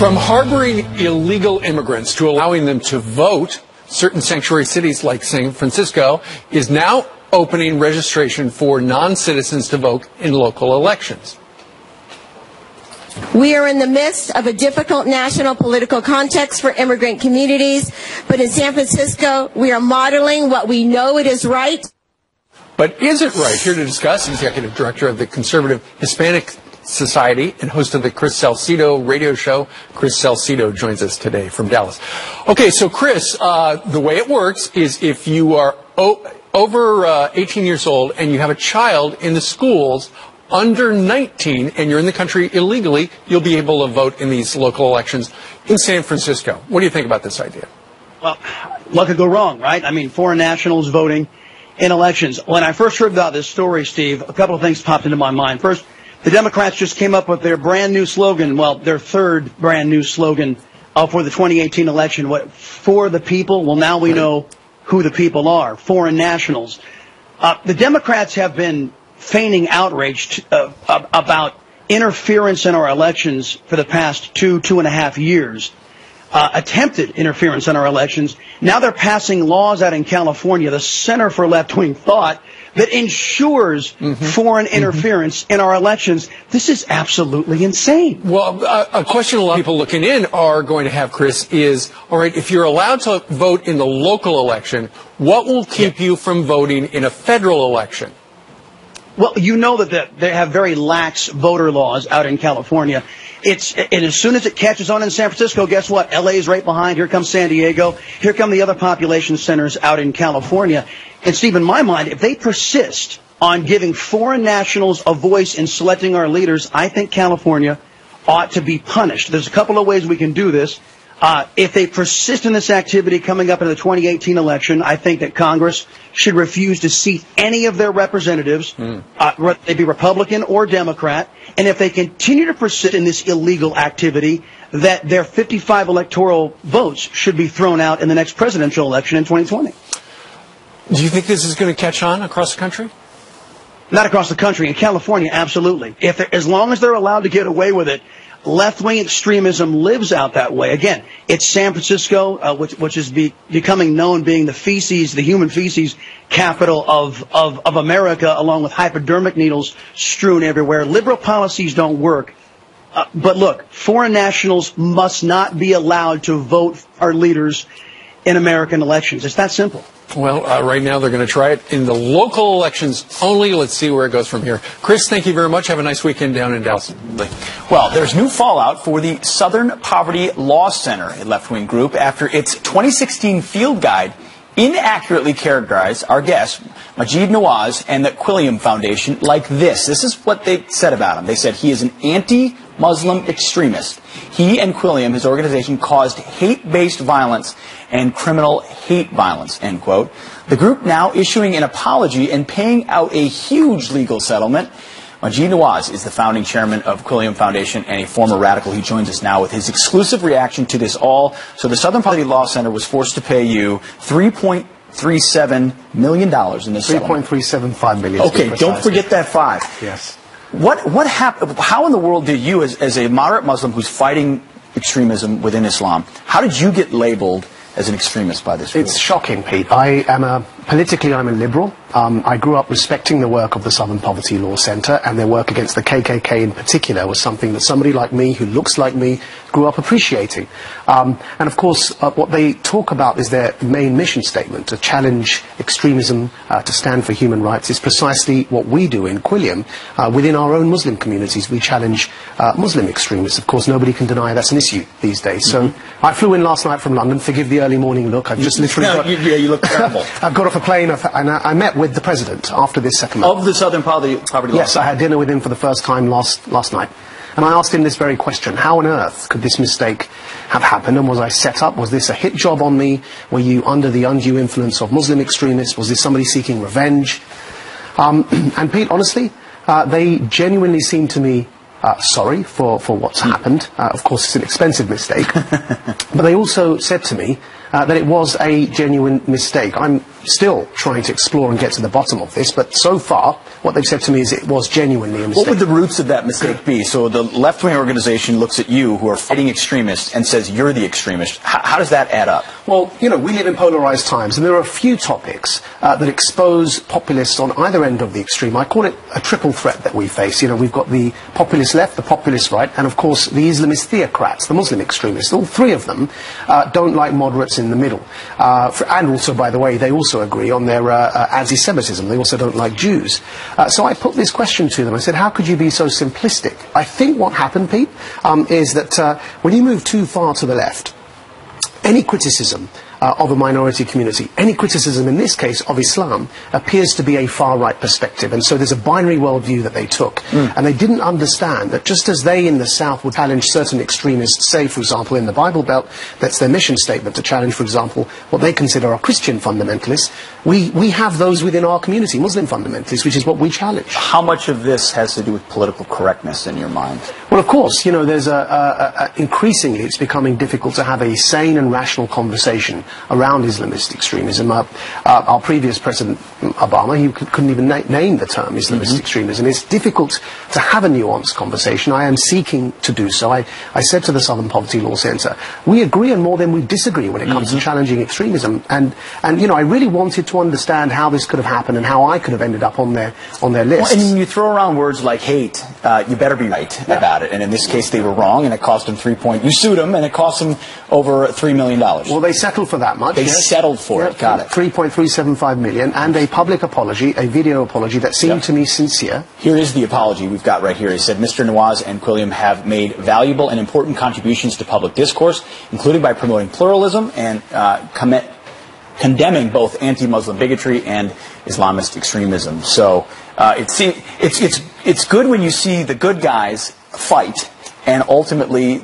From harboring illegal immigrants to allowing them to vote, certain sanctuary cities like San Francisco is now opening registration for non-citizens to vote in local elections. We are in the midst of a difficult national political context for immigrant communities, but in San Francisco, we are modeling what we know it is right. But is it right? Here to discuss, Executive Director of the Conservative Hispanic Society and host of the Chris Salcedo radio show. Chris Salcedo joins us today from Dallas. Okay, so Chris, the way it works is if you are over 18 years old and you have a child in the schools under 19 and you're in the country illegally, you'll be able to vote in these local elections in San Francisco. What do you think about this idea? Well, what could go wrong, right? I mean, foreign nationals voting in elections. When I first heard about this story, Steve, a couple of things popped into my mind. First, the Democrats just came up with their brand new slogan, well, their third brand new slogan for the 2018 election. What, for the people? Well, now we know who the people are, foreign nationals. The Democrats have been feigning outrage about interference in our elections for the past two and a half years. Attempted interference in our elections. Now they're passing laws out in California, the Center for Left-Wing Thought, that ensures foreign interference in our elections. This is absolutely insane. Well, a question a lot of people looking in are going to have, Chris, is, all right, if you're allowed to vote in the local election, what will keep you from voting in a federal election? Well, you know that they have very lax voter laws out in California. And as soon as it catches on in San Francisco, guess what? LA is right behind. Here comes San Diego. Here come the other population centers out in California. And Steve, in my mind, if they persist on giving foreign nationals a voice in selecting our leaders, I think California ought to be punished. There's a couple of ways we can do this. If they persist in this activity coming up in the 2018 election, I think that Congress should refuse to seat any of their representatives, whether they be Republican or Democrat. And if they continue to persist in this illegal activity, that their 55 electoral votes should be thrown out in the next presidential election in 2020. Do you think this is going to catch on across the country? Not across the country. In California, absolutely. As long as they're allowed to get away with it, left-wing extremism lives out that way. Again, it's San Francisco, which is becoming known being the human feces capital of America, along with hypodermic needles strewn everywhere. Liberal policies don't work. But look, foreign nationals must not be allowed to vote for our leaders in American elections. It's that simple. Well, right now they're going to try it in the local elections only. Let's see where it goes from here. Chris, thank you very much. Have a nice weekend down in Dallas. Well, there's new fallout for the Southern Poverty Law Center, a left-wing group, after its 2016 field guide inaccurately characterized our guest, Maajid Nawaz, and the Quilliam Foundation like this. This is what they said about him. They said he is an anti-Muslim extremist. He and Quilliam, his organization, caused hate-based violence and criminal hate violence, end quote. The group now issuing an apology and paying out a huge legal settlement. Maajid Nawaz is the founding chairman of Quilliam Foundation and a former radical. He joins us now with his exclusive reaction to this all. So the Southern Poverty Law Center was forced to pay you $3.37 million in this settlement. $3.375 million. Okay, don't forget that five. Yes. What happened? How in the world did you, as a moderate Muslim who's fighting extremism within Islam, how did you get labeled as an extremist by this group? It's shocking, Pete. Politically, I'm a liberal. I grew up respecting the work of the Southern Poverty Law Center, and their work against the KKK in particular was something that somebody like me, who looks like me, grew up appreciating. And of course, what they talk about is their main mission statement, to challenge extremism, to stand for human rights, is precisely what we do in Quilliam. Within our own Muslim communities, we challenge Muslim extremists. Of course, nobody can deny that's an issue these days. So I flew in last night from London. Forgive the early morning look. I've just literally you look terrible. I've got off a plane, and I met with the president after this settlement. Of the Southern Poverty Law? Yes, I had dinner with him for the first time last night. And I asked him this very question: how on earth could this mistake have happened? And was I set up? Was this a hit job on me? Were you under the undue influence of Muslim extremists? Was this somebody seeking revenge? And Pete, honestly, they genuinely seemed to me sorry for what's happened. Of course, it's an expensive mistake. But they also said to me that it was a genuine mistake. I'm still trying to explore and get to the bottom of this, but so far, what they've said to me is it was genuinely a mistake. What would the roots of that mistake be? So the left-wing organization looks at you, who are fighting extremists, and says you're the extremist. How does that add up? Well, you know, we live in polarized times, and there are a few topics that expose populists on either end of the extreme. I call it a triple threat that we face. You know, we've got the populist left, the populist right, and of course the Islamist theocrats, the Muslim extremists. All three of them don't like moderates in the middle. And also, by the way, they also agree on their anti-Semitism. They also don't like Jews. So I put this question to them. I said, how could you be so simplistic? I think what happened, Pete, is that when you move too far to the left, any criticism of a minority community, any criticism in this case of Islam, appears to be a far-right perspective. And so there's a binary worldview that they took. And they didn't understand that just as they in the South would challenge certain extremists, say, for example, in the Bible Belt, that's their mission statement, to challenge, for example, what they consider are Christian fundamentalists, we have those within our community, Muslim fundamentalists, which is what we challenge. How much of this has to do with political correctness in your mind? Well, of course, you know, there's increasingly it's becoming difficult to have a sane and rational conversation around Islamist extremism. Our previous President Obama, he couldn't even name the term Islamist extremism. It's difficult to have a nuanced conversation. I am seeking to do so. I said to the Southern Poverty Law Centre, we agree on more than we disagree when it comes to challenging extremism. And you know, I really wanted to understand how this could have happened and how I could have ended up on their list. Well, and when you throw around words like hate, you better be right about it. And in this case, they were wrong, and it cost them You sued them, and it cost them over $3 million. Well, they settled for that much. They settled for it. Got it. $3.375 million, and a public apology, a video apology that seemed to me sincere. Here is the apology we've got right here. He said, Mr. Nawaz and Quilliam have made valuable and important contributions to public discourse, including by promoting pluralism and condemning both anti-Muslim bigotry and Islamist extremism. So it's good when you see the good guys fight, and ultimately,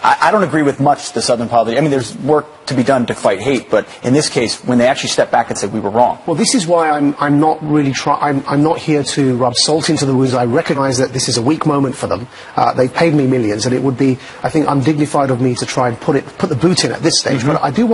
I don't agree with much the Southern Poverty. I mean, there's work to be done to fight hate, but in this case, when they actually step back and say we were wrong. Well, this is why I'm not really I'm not here to rub salt into the wounds. I recognise that this is a weak moment for them. They've paid me millions, and it would be, I think, undignified of me to try and put the boot in at this stage. But I do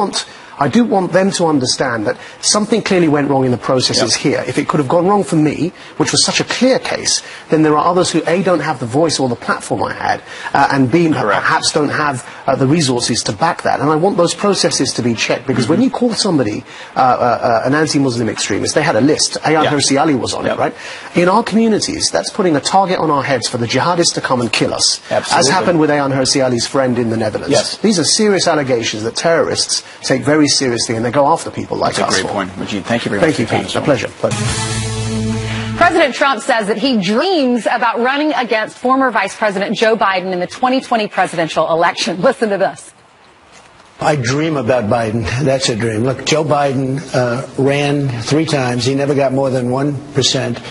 want them to understand that something clearly went wrong in the processes here. If it could have gone wrong for me, which was such a clear case, then there are others who, A, don't have the voice or the platform I had, and B, perhaps don't have the resources to back that. And I want those processes to be checked, because when you call somebody an anti-Muslim extremist, they had a list. Ayaan Hirsi Ali was on it, right? In our communities, that's putting a target on our heads for the jihadists to come and kill us, as happened with Ayaan Hirsi Ali's friend in the Netherlands. These are serious allegations that terrorists take very seriously, and they go after people like us. That's a great point, Maajid. Thank you very much. Thank you, Pete. A pleasure. President Trump says that he dreams about running against former Vice President Joe Biden in the 2020 presidential election. Listen to this. I dream about Biden. That's a dream. Look, Joe Biden ran 3 times. He never got more than 1%.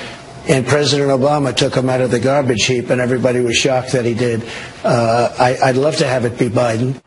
And President Obama took him out of the garbage heap, and everybody was shocked that he did. I'd love to have it be Biden.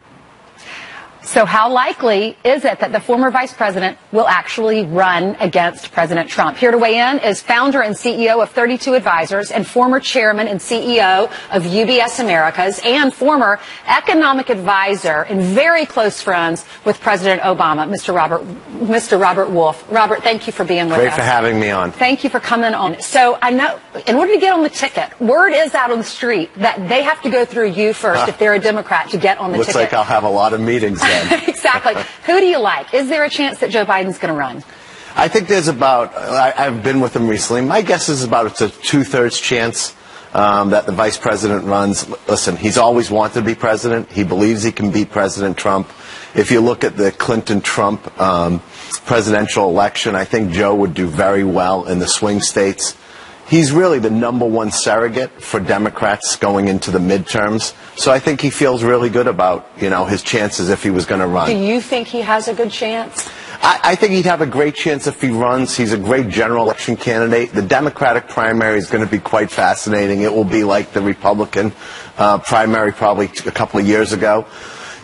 So how likely is it that the former vice president will actually run against President Trump? Here to weigh in is founder and CEO of 32 Advisors and former chairman and CEO of UBS Americas and former economic advisor and very close friends with President Obama, Mr. Robert Wolf. Robert, thank you for being with us. Great for having me on. Thank you for coming on. So I know, in order to get on the ticket, word is out on the street that they have to go through you first if they're a Democrat to get on the ticket. Looks like I'll have a lot of meetings then. Exactly. Who do you like? Is there a chance that Joe Biden's going to run? I think there's I've been with him recently. My guess is it's a 2/3 chance that the vice president runs. Listen, he's always wanted to be president. He believes he can beat President Trump. If you look at the Clinton-Trump presidential election, I think Joe would do very well in the swing states. He's really the #1 surrogate for Democrats going into the midterms. So I think he feels really good about, his chances if he was going to run. Do you think he has a good chance? I think he'd have a great chance if he runs. He's a great general election candidate. The Democratic primary is going to be quite fascinating. It will be like the Republican primary probably a couple of years ago.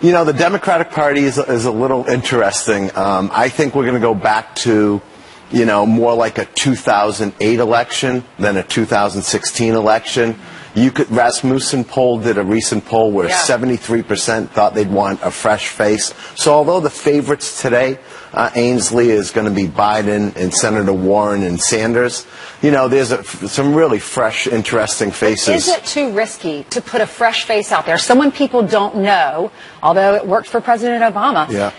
The Democratic Party is a little interesting. I think we're going to go back to more like a 2008 election than a 2016 election. Rasmussen poll did a recent poll where 73% thought they'd want a fresh face. So although the favorites today, Ainsley is going to be Biden and Senator Warren and Sanders, there's some really fresh, interesting faces. Is it too risky to put a fresh face out there? Someone people don't know, although it worked for President Obama. Yeah.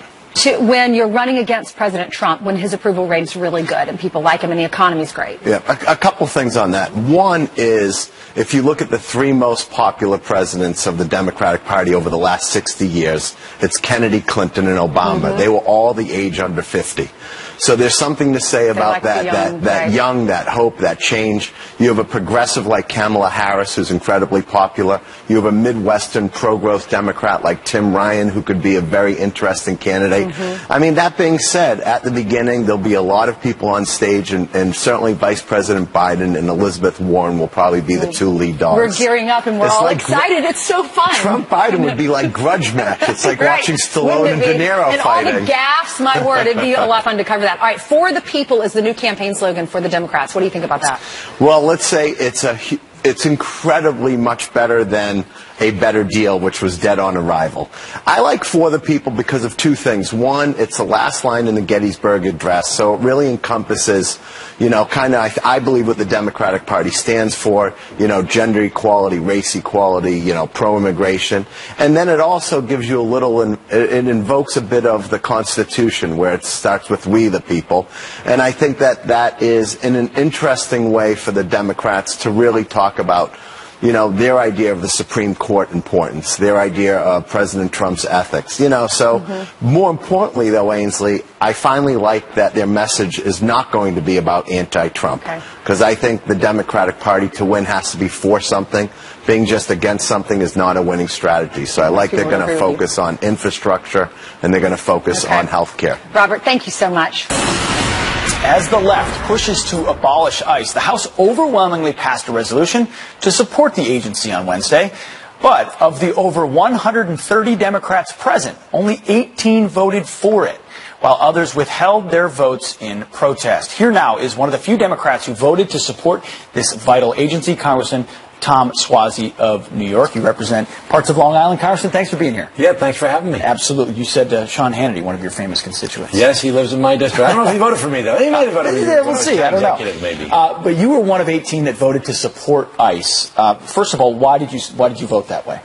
When you're running against President Trump, when his approval rating's really good and people like him and the economy's great. Yeah, a couple things on that. One is, if you look at the three most popular presidents of the Democratic Party over the last 60 years, it's Kennedy, Clinton, and Obama. They were all the age under 50. So there's something to say about that young, that hope, that change. You have a progressive like Kamala Harris, who's incredibly popular. You have a Midwestern pro-growth Democrat like Tim Ryan, who could be a very interesting candidate. I mean, that being said, at the beginning, there'll be a lot of people on stage, and certainly Vice President Biden and Elizabeth Warren will probably be the two lead dogs. We're gearing up and we're all excited. It's so fun. Trump-Biden would be like grudge match. It's like watching Stallone and De Niro fighting. And all the gaffes, my word, it'd be a lot of fun to cover that. All right, for the people is the new campaign slogan for the Democrats. What do you think about that? Well, let's say it's incredibly much better than a better deal, which was dead on arrival. I like for the people because of two things. One, it's the last line in the Gettysburg Address, so it really encompasses, I believe what the Democratic Party stands for, gender equality, race equality, pro-immigration. And then it also gives you it invokes a bit of the Constitution, where it starts with we the people. And I think that is in an interesting way for the Democrats to really talk about their idea of the Supreme Court importance, their idea of President Trump's ethics, so more importantly, though, Ainsley, I finally like that their message is not going to be about anti-Trump, because I think the Democratic Party to win has to be for something. Being just against something is not a winning strategy. So I like they're going to focus on infrastructure and they're going to focus on health care. Robert, thank you so much. As the left pushes to abolish ICE, the House overwhelmingly passed a resolution to support the agency on Wednesday. But of the over 130 Democrats present, only 18 voted for it, while others withheld their votes in protest. Here now is one of the few Democrats who voted to support this vital agency, Congressman Tom Suozzi of New York. You represent parts of Long Island. Congressman, thanks for being here. Yeah, thanks for having me. Absolutely. You said Sean Hannity, one of your famous constituents. Yes, he lives in my district. I don't know if he voted for me, though. He might have voted for me. We'll see. I don't know. Maybe. But you were one of 18 that voted to support ICE. First of all, why did you vote that way?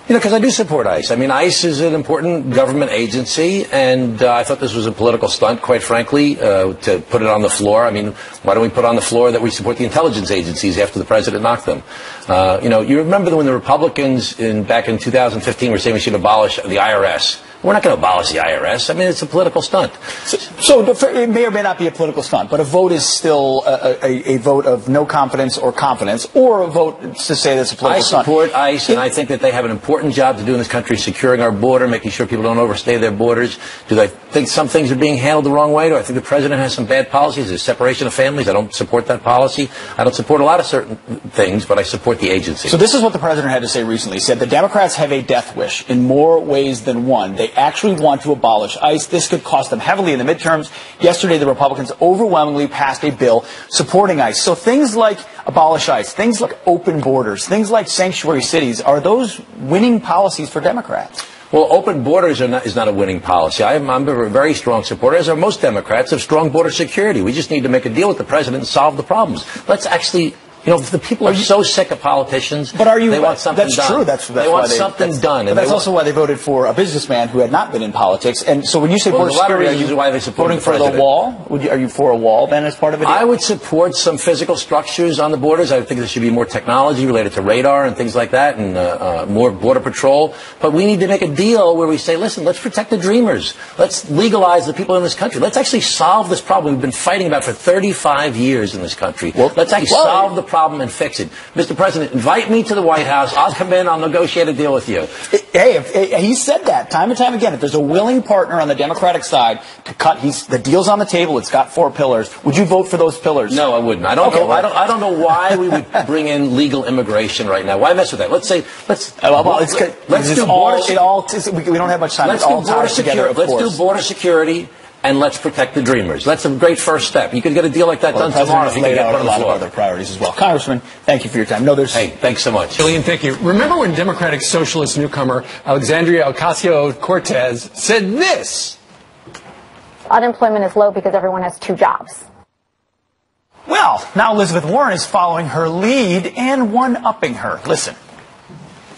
Because I do support ICE. I mean, ICE is an important government agency, and I thought this was a political stunt, quite frankly, to put it on the floor. I mean, why don't we put on the floor that we support the intelligence agencies after the president knocked them? You remember when the Republicans back in 2015 were saying we should abolish the IRS. We're not going to abolish the IRS. I mean, it's a political stunt. So it may or may not be a political stunt, but a vote is still a vote of no confidence or confidence, or a vote to say that's a political stunt. I support ICE, and I think that they have an important job to do in this country, securing our border, making sure people don't overstay their borders. Do I think some things are being handled the wrong way? Do I think the president has some bad policies? There's separation of families. I don't support that policy. I don't support a lot of certain things, but I support the agency. So this is what the president had to say recently. He said the Democrats have a death wish in more ways than one. They actually want to abolish ICE. This could cost them heavily in the midterms. Yesterday, the Republicans overwhelmingly passed a bill supporting ICE. So things like abolish ICE, things like open borders, things like sanctuary cities, are those winning policies for Democrats? Well, open borders is not a winning policy. I'm a very strong supporter, as are most Democrats, of strong border security. We just need to make a deal with the president and solve the problems. Let's actually... the people are so sick of politicians. But they want something that's done. True. That's they want something done. But that's also why they voted for a businessman who had not been in politics. And so when you say border security, are you why they voting for the wall? Are you for a wall then as part of it? I would support some physical structures on the borders. I think there should be more technology related to radar and things like that, and more border patrol. But we need to make a deal where we say, listen, let's protect the dreamers. Let's legalize the people in this country. Let's actually solve this problem we've been fighting about for 35 years in this country. Let's actually solve the problem and fix it. Mr. President, invite me to the White House. I'll come in. I'll negotiate a deal with you. Hey, he said that time and time again. If there's a willing partner on the Democratic side to cut, the deal's on the table. It's got 4 pillars. Would you vote for those pillars? No, I wouldn't. I don't know why we would bring in legal immigration right now. Why mess with that? We don't have much time. Let's do border security. and let's protect the dreamers. That's a great first step. You could get a deal like that done tomorrow. The President has laid out a lot of other priorities as well. Congressman, thank you for your time. Hey, thanks so much. Julian, thank you. Remember when Democratic Socialist newcomer Alexandria Ocasio-Cortez said this? Unemployment is low because everyone has 2 jobs. Well, now Elizabeth Warren is following her lead and one-upping her. Listen.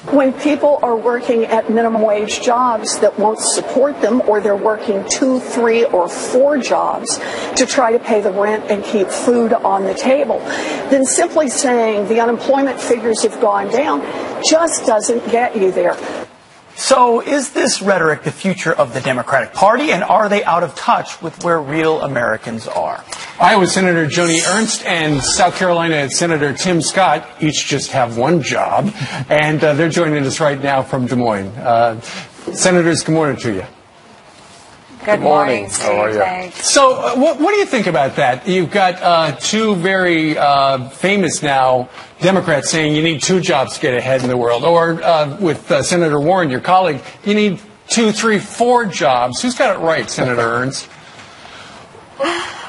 When people are working at minimum wage jobs that won't support them, or they're working 2, 3, or 4 jobs to try to pay the rent and keep food on the table, then simply saying the unemployment figures have gone down just doesn't get you there. So is this rhetoric the future of the Democratic Party, and are they out of touch with where real Americans are? Iowa Senator Joni Ernst and South Carolina Senator Tim Scott each just have one job, and they're joining us right now from Des Moines. Senators, good morning to you. Good morning. How are you? So what do you think about that? You've got 2 very famous now Democrats saying you need 2 jobs to get ahead in the world. Or with Senator Warren, your colleague, you need 2, 3, 4 jobs. Who's got it right, Senator Ernst?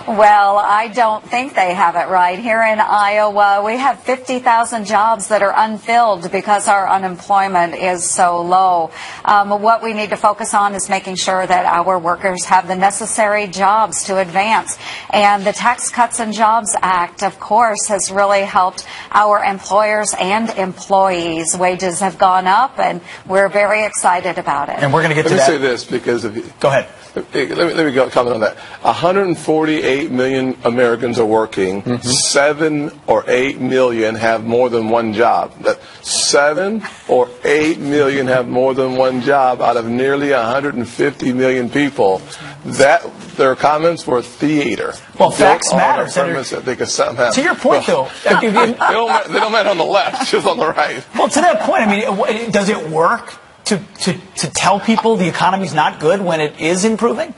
Well, I don't think they have it right. Here in Iowa, we have 50,000 jobs that are unfilled because our unemployment is so low. What we need to focus on is making sure that our workers have the necessary jobs to advance. And the Tax Cuts and Jobs Act, of course, has really helped our employers and employees. Wages have gone up, and we're very excited about it. And we're going to get to that. Let me say this because of you. Go ahead. Let me comment on that. 148 million Americans are working. 7 or 8 million have more than one job. 7 or 8 million have more than one job out of nearly 150 million people. Their comments were theater. Well, facts matter. That they could somehow, to your point, though, they don't matter on the left, just on the right. Well, to that point, I mean, does it work to tell people the economy's not good when it is improving?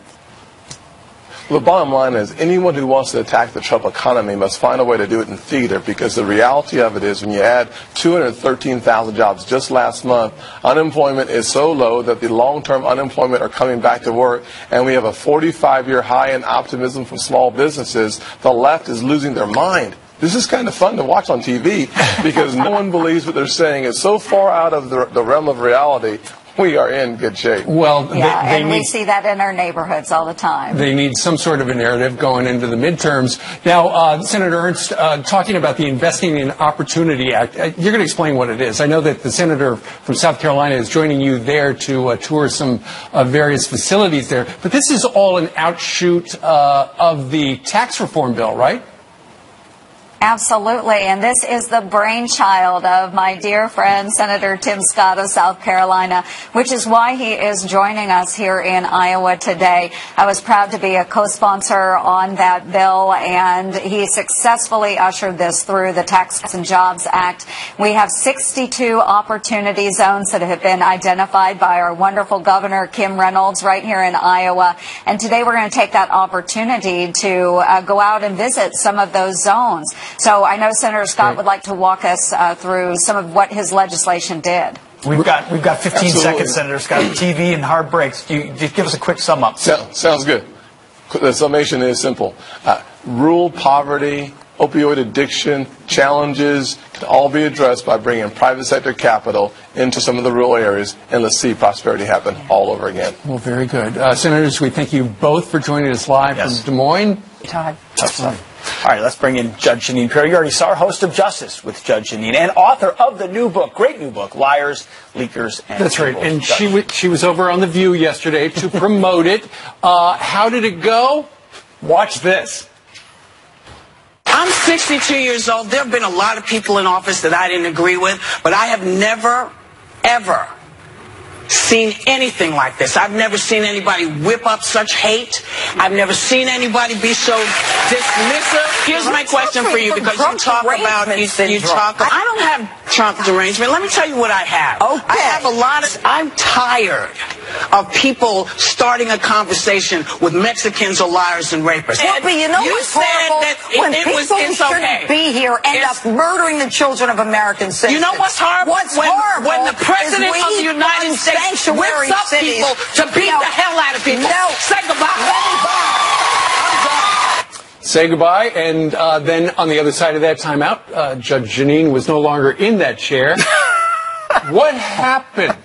The bottom line is anyone who wants to attack the Trump economy must find a way to do it in theater, because the reality of it is when you add 213,000 jobs just last month, unemployment is so low that the long-term unemployment are coming back to work, and we have a 45-year high in optimism from small businesses. The left is losing their mind. This is kind of fun to watch on TV because no one believes what they're saying. It's so far out of the realm of reality. We are in good shape. Well, we see that in our neighborhoods all the time. They need some sort of a narrative going into the midterms. Now, Senator Ernst, talking about the Investing in Opportunity Act, you're going to explain what it is. I know that the senator from South Carolina is joining you there to tour some various facilities there. But this is all an outshoot of the tax reform bill, right? Absolutely, and this is the brainchild of my dear friend, Senator Tim Scott of South Carolina, which is why he is joining us here in Iowa today. I was proud to be a co-sponsor on that bill, and he successfully ushered this through the Tax Cuts and Jobs Act. We have 62 opportunity zones that have been identified by our wonderful Governor Kim Reynolds right here in Iowa, and today we're going to take that opportunity to go out and visit some of those zones. So I know Senator Scott would like to walk us through some of what his legislation did. We've got 15 seconds, Senator Scott. TV and hard breaks. Just give us a quick sum up. Sounds good. The summation is simple. Rural poverty, opioid addiction, challenges can all be addressed by bringing private sector capital into some of the rural areas, and let's see prosperity happen all over again. Well, very good. Senators, we thank you both for joining us live from Des Moines. Todd. Tough stuff. All right, let's bring in Judge Jeanine Pirro. You already saw her, host of Justice with Judge Jeanine, and author of the new book, great new book, Liars, Leakers, and That's right, and Judge. she was over on The View yesterday to promote it. How did it go? Watch this. I'm 62 years old. There have been a lot of people in office that I didn't agree with, but I have never, ever seen anything like this. I've never seen anybody whip up such hate. I've never seen anybody be so dismissive. Here's my question for you, because you talk about, I don't have Trump derangement. Let me tell you what I have. Okay. I have a lot of, I'm tired of people starting a conversation with Mexicans or liars and rapists. Whoopi, you know what's horrible? When people who shouldn't be here end up murdering the children of American citizens. You know what's horrible? When the President of the United States whips up people to beat the hell out of people. Say goodbye. say goodbye. And then on the other side of that timeout, Judge Jeanine was no longer in that chair. What happened?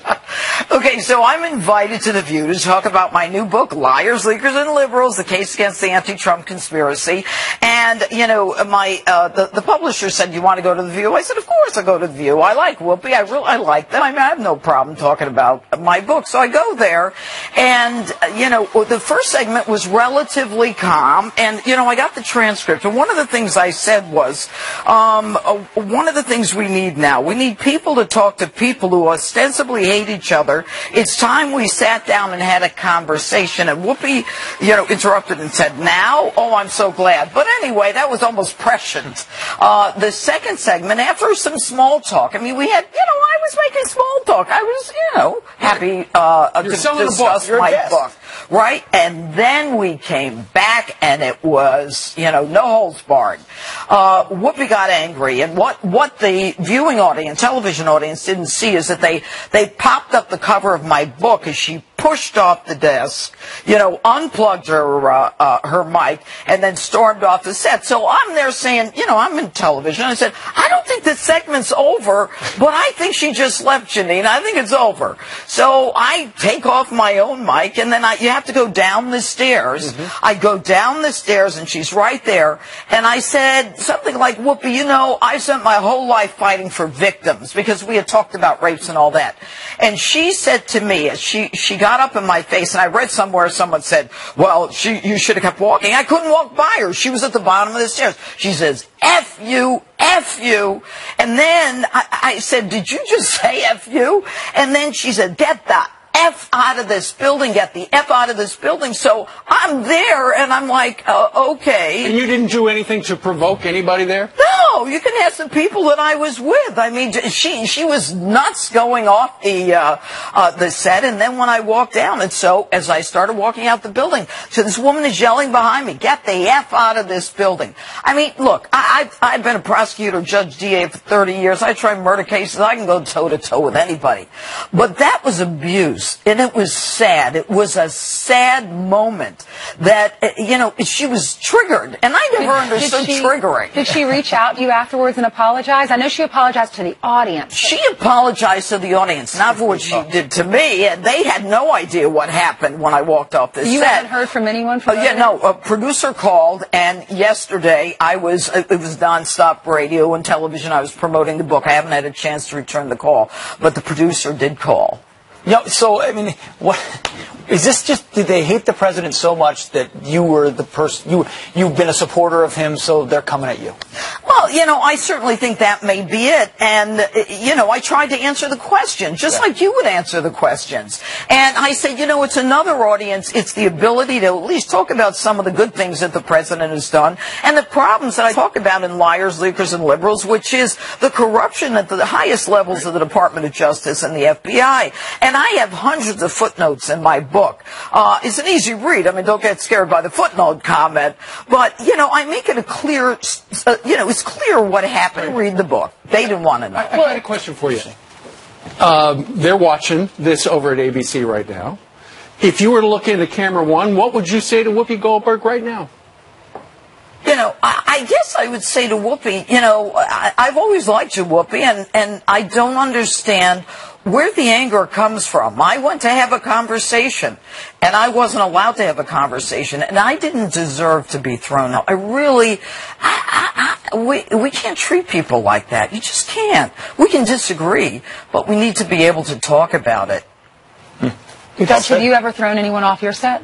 Okay, so I'm invited to The View to talk about my new book, Liars, Leakers, and Liberals, The Case Against the Anti-Trump Conspiracy. And, you know, the publisher said, you want to go to The View? I said, of course I'll go to The View. I like Whoopi. I like them. I mean, I have no problem talking about my book. So I go there. And, you know, the first segment was relatively calm. And, you know, I got the transcript. And one of the things I said was, one of the things we need now, we need people to talk to people who ostensibly hate each other. It's time we sat down and had a conversation. And Whoopi, you know, interrupted and said, now? Oh, I'm so glad. But anyway, that was almost prescient. The second segment, after some small talk, I mean, we had, you know, I was making small talk. I was, you know, happy to discuss my book. Right? And then we came back and it was, you know, no holds barred. Whoopi got angry. And what the viewing audience, television audience didn't see is that they popped up the cover of my book as she pushed off the desk, you know, unplugged her mic, and then stormed off the set. So I'm there saying, you know, I'm in television. I said, I don't think the segment's over, but I think she just left, Jeanine. I think it's over. So I take off my own mic, and then you have to go down the stairs. Mm-hmm. I go down the stairs, and she's right there. And I said something like, Whoopi, you know, I spent my whole life fighting for victims, because we had talked about rapes and all that. And she said to me, as she got up in my face, and I read somewhere someone said, well, you should have kept walking. I couldn't walk by her. She was at the bottom of the stairs. She says, F you, F you. And then I said, did you just say F you? And then she said, get the F out of this building, get the F out of this building. So I'm there, and I'm like, okay. And you didn't do anything to provoke anybody there? No, you can ask the people that I was with. I mean, she was nuts going off the set, and then when I walked down, and so as I started walking out the building, so this woman is yelling behind me, get the F out of this building. I mean, look, I've been a prosecutor, judge, DA for 30 years. I try murder cases. I can go toe-to-toe with anybody. But that was abuse. And it was sad. It was a sad moment that, you know, she was triggered. And I never understood triggering. Did she reach out to you afterwards and apologize? I know she apologized to the audience. She apologized to the audience, not for what she did to me. And they had no idea what happened when I walked off this set. You haven't heard from anyone from yeah, no. A producer called, and yesterday it was nonstop radio and television. I was promoting the book. I haven't had a chance to return the call, but the producer did call. You know, so, I mean, what is this just, did they hate the president so much that you were the person, you've been a supporter of him, so they're coming at you? Well, you know, I certainly think that may be it. And, you know, I tried to answer the question, just like you would answer the questions. And I said, you know, it's another audience. It's the ability to at least talk about some of the good things that the president has done and the problems that I talk about in Liars, Leakers, and Liberals, which is the corruption at the highest levels of the Department of Justice and the FBI. And I have hundreds of footnotes in my book. It's an easy read. I mean, don't get scared by the footnote comment. But, you know, I make it a clear, you know, it's clear what happened. Read the book. They didn't want to know. I got a question for you. They're watching this over at ABC right now. If you were to look into camera one, what would you say to Whoopi Goldberg right now? You know, I guess I would say to Whoopi, you know, I've always liked you, Whoopi, and I don't understand where the anger comes from. I went to have a conversation, and I wasn't allowed to have a conversation, and I didn't deserve to be thrown out. I really, we can't treat people like that. You just can't. We can disagree, but we need to be able to talk about it. Have you ever thrown anyone off your set?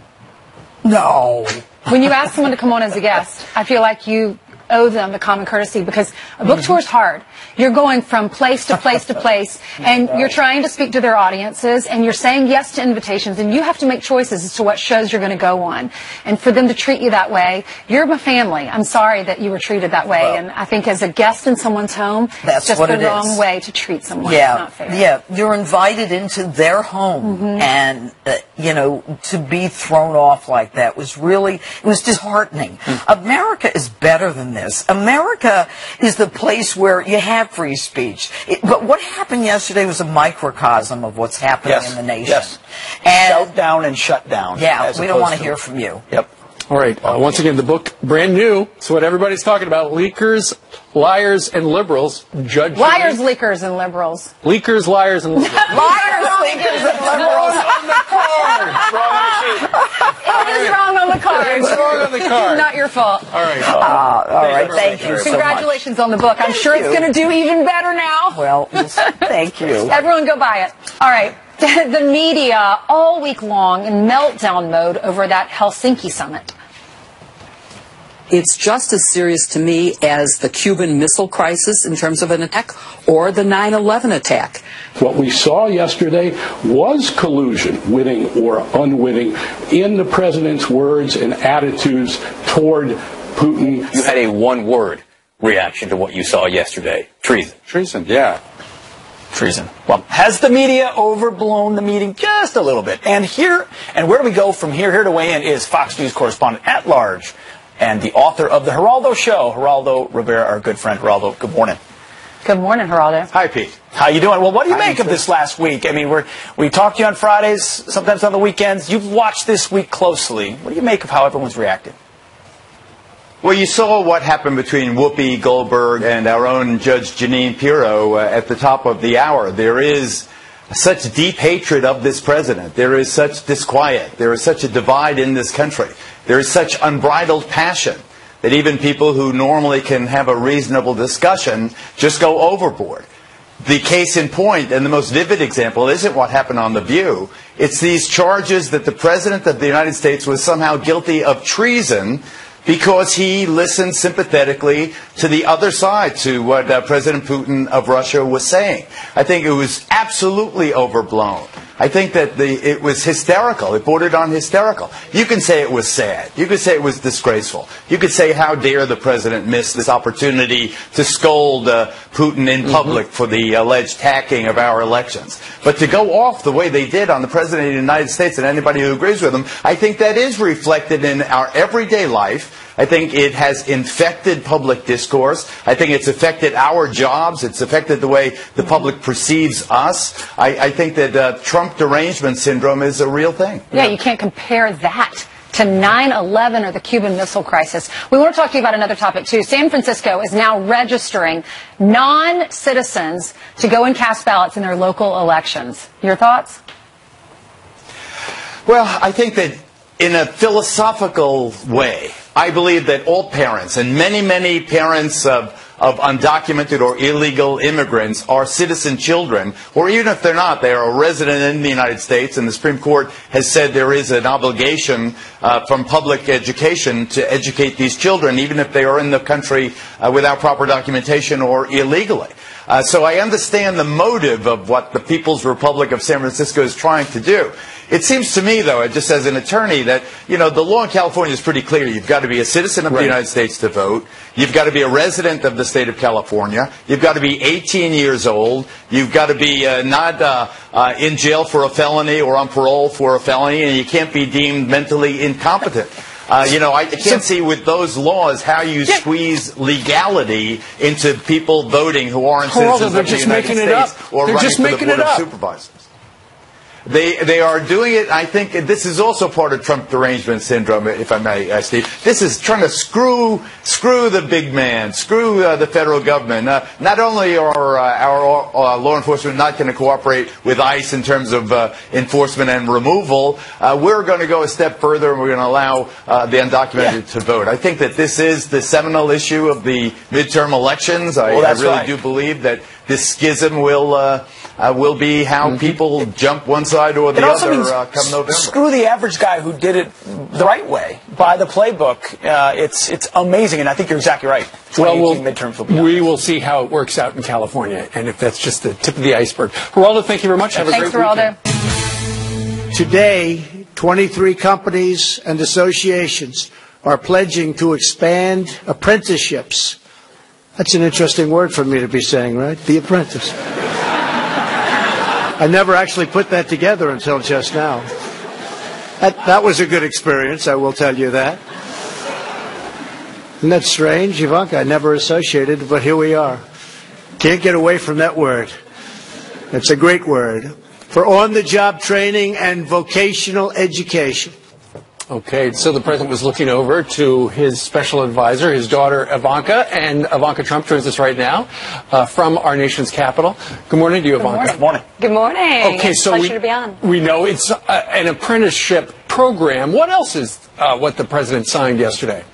No. When you ask someone to come on as a guest, I feel like you owe them the common courtesy, because a book tour is hard. You're going from place to place to place, and you're trying to speak to their audiences, and you're saying yes to invitations, and you have to make choices as to what shows you're going to go on. And for them to treat you that way, you're my family. I'm sorry that you were treated that way, and I think as a guest in someone's home, that's just what the wrong way to treat someone. Yeah, it's not fair. Yeah, you're invited into their home, and you know, to be thrown off like that was really, it was disheartening. America is better than this. America is the place where you have free speech. But what happened yesterday was a microcosm of what's happening in the nation. Yes. And shout down and shut down. Yeah, we don't want to hear from you. Yep. All right. Once again, the book, brand new. It's what everybody's talking about. Leakers, liars, and liberals. Judge Liars, Jeanine. leakers, and liberals. Leakers, liars, and liberals. Liars, leakers, and liberals. On the card. It's wrong on the sheet. It is wrong on the card. It's wrong on the card. Not your fault. All right. All right. Thank you so much. Congratulations on the book. I'm sure it's going to do even better now. Well, thank you. Everyone go buy it. All right. The media all week long in meltdown mode over that Helsinki summit. It's just as serious to me as the Cuban Missile Crisis in terms of an attack or the 9/11 attack. What we saw yesterday was collusion, witting or unwitting, in the president's words and attitudes toward Putin. You had a one-word reaction to what you saw yesterday. Treason. Treason, yeah. Treason. Well, has the media overblown the meeting just a little bit? And where do we go from here? Here to weigh in is Fox News correspondent at large and the author of the Geraldo Show, Geraldo Rivera, our good friend. Geraldo, good morning. Good morning, Geraldo. Hi, Pete. How you doing? Well, what do you make of this last week? I mean, we talk to you on Fridays, sometimes on the weekends. You've watched this week closely. What do you make of how everyone's reacted? Well, you saw what happened between Whoopi Goldberg and our own Judge Jeanine Pirro at the top of the hour. There is such deep hatred of this president. There is such disquiet. There is such a divide in this country. There is such unbridled passion that even people who normally can have a reasonable discussion just go overboard. The case in point, and the most vivid example, isn't what happened on The View. It's these charges that the President of the United States was somehow guilty of treason because he listened sympathetically to the other side, to what President Putin of Russia was saying. I think it was absolutely overblown. I think that it was hysterical. It bordered on hysterical. You can say it was sad. You could say it was disgraceful. You could say, how dare the president miss this opportunity to scold Putin in public for the alleged hacking of our elections. But to go off the way they did on the president of the United States and anybody who agrees with him, I think that is reflected in our everyday life. I think it has infected public discourse. I think it's affected our jobs. It's affected the way the public perceives us. I think that Trump derangement syndrome is a real thing. Yeah, you can't compare that to 9/11 or the Cuban Missile Crisis. We want to talk to you about another topic, too. San Francisco is now registering non-citizens to go and cast ballots in their local elections. Your thoughts? Well, I think that in a philosophical way, I believe that all parents, and many, many parents of undocumented or illegal immigrants are citizen children, or even if they're not, they are a resident in the United States, and the Supreme Court has said there is an obligation from public education to educate these children, even if they are in the country without proper documentation or illegally. So I understand the motive of what the People's Republic of San Francisco is trying to do. It seems to me, though, just as an attorney, that, you know, the law in California is pretty clear. You've got to be a citizen of the United States to vote. You've got to be a resident of the state of California. You've got to be 18 years old. You've got to be not in jail for a felony or on parole for a felony, and you can't be deemed mentally incompetent. You know, I can't see with those laws how you squeeze legality into people voting who aren't citizens of the United States or running for the Board of Supervisors. They are doing it. I think this is also part of Trump derangement syndrome, if I may, Steve. This is trying to screw the big man, screw the federal government. Not only are our law enforcement not going to cooperate with ICE in terms of enforcement and removal, we're going to go a step further and we're going to allow the undocumented to vote. I think that this is the seminal issue of the midterm elections. I really do believe that this schism will be how people jump one side or the other come November. Screw the average guy who did it the right way, by the playbook. It's amazing, and I think you're exactly right. Well, midterms will be we will see how it works out in California, and if that's just the tip of the iceberg. Geraldo, thank you very much. Have a great weekend. Today, 23 companies and associations are pledging to expand apprenticeships. That's an interesting word for me to be saying, right? The apprentice. I never actually put that together until just now. That was a good experience, I will tell you that. Isn't that strange, Ivanka? I never associated, but here we are. Can't get away from that word. It's a great word. For on-the-job training and vocational education. Okay, so the president was looking over to his special advisor, his daughter Ivanka, and Ivanka Trump joins us right now from our nation's capital. Good morning to you, Ivanka. Good morning. Good morning. Okay, so Pleasure to be on. We know it's an apprenticeship program. What else is what the president signed yesterday?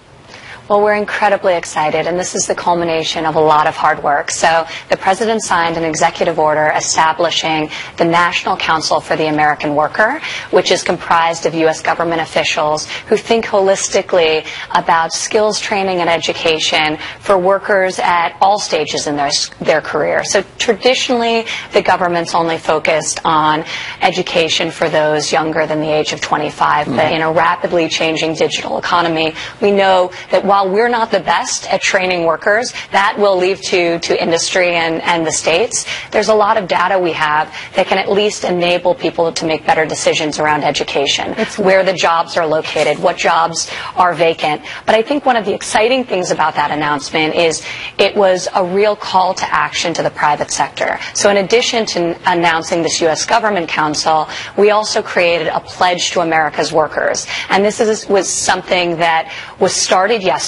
Well, we're incredibly excited, and this is the culmination of a lot of hard work. So the president signed an executive order establishing the National Council for the American Worker, which is comprised of U.S. government officials who think holistically about skills training and education for workers at all stages in their career. So traditionally, the government's only focused on education for those younger than the age of 25. But in a rapidly changing digital economy, we know that while we're not the best at training workers, that will leave to industry and the states. There's a lot of data we have that can at least enable people to make better decisions around education. It's where the jobs are located, what jobs are vacant. But I think one of the exciting things about that announcement is it was a real call to action to the private sector. So in addition to announcing this U.S. Government Council, we also created a pledge to America's workers. And this was something that was started yesterday.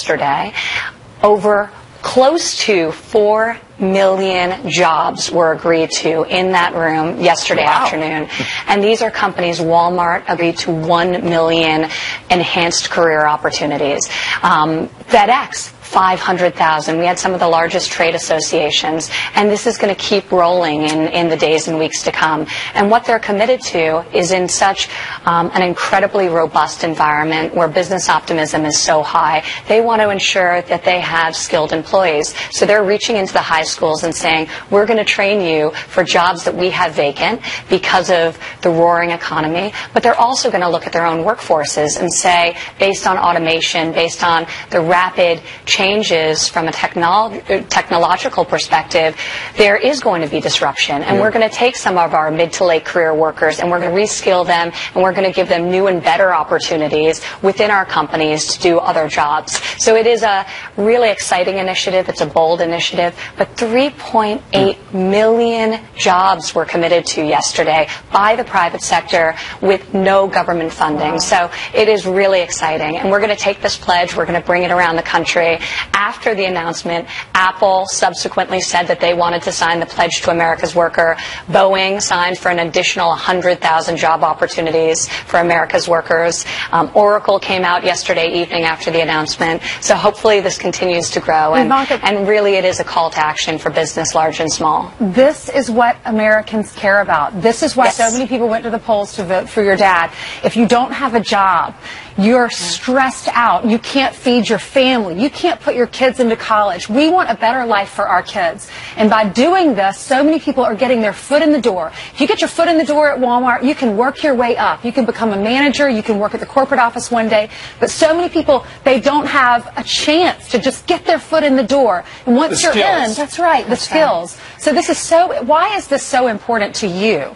Over close to 4 million jobs were agreed to in that room yesterday afternoon. And these are companies. Walmart agreed to 1 million enhanced career opportunities. FedEx, 500,000. We had some of the largest trade associations, and this is going to keep rolling in the days and weeks to come. And what they're committed to is in such an incredibly robust environment where business optimism is so high, they want to ensure that they have skilled employees. So they're reaching into the high schools and saying, we're going to train you for jobs that we have vacant because of the roaring economy, but they're also going to look at their own workforces and say, based on automation, based on the rapid changes from a technological perspective, there is going to be disruption. And we're going to take some of our mid to late career workers and we're going to reskill them and we're going to give them new and better opportunities within our companies to do other jobs. So it is a really exciting initiative. It's a bold initiative. But 3.8 million jobs were committed to yesterday by the private sector with no government funding. So it is really exciting. And we're going to take this pledge. We're going to bring it around the country. After the announcement, Apple subsequently said that they wanted to sign the Pledge to America's Worker. Boeing signed for an additional 100,000 job opportunities for America's workers. Oracle came out yesterday evening after the announcement. So hopefully this continues to grow. And really it is a call to action for business, large and small. This is what Americans care about. This is why so many people went to the polls to vote for your dad. If you don't have a job, you're stressed out. You can't feed your family. You can't put your kids into college. We want a better life for our kids. And by doing this, so many people are getting their foot in the door. If you get your foot in the door at Walmart, you can work your way up. You can become a manager. You can work at the corporate office one day. But so many people, they don't have a chance to just get their foot in the door. And once you're in, that's right, the skills. So this is why is this so important to you?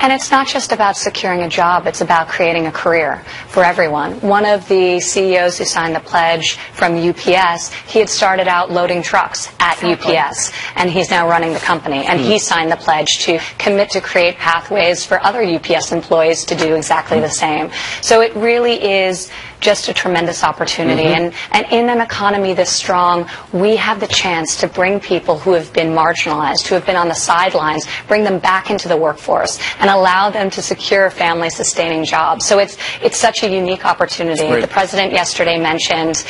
And it's not just about securing a job, it's about creating a career for everyone. One of the CEOs who signed the pledge from UPS, he had started out loading trucks at UPS, and he's now running the company. And he signed the pledge to commit to create pathways for other UPS employees to do exactly the same. So it really is just a tremendous opportunity. And in an economy this strong, we have the chance to bring people who have been marginalized, who have been on the sidelines, bring them back into the workforce and allow them to secure family-sustaining jobs. So it's such a unique opportunity. The president yesterday mentioned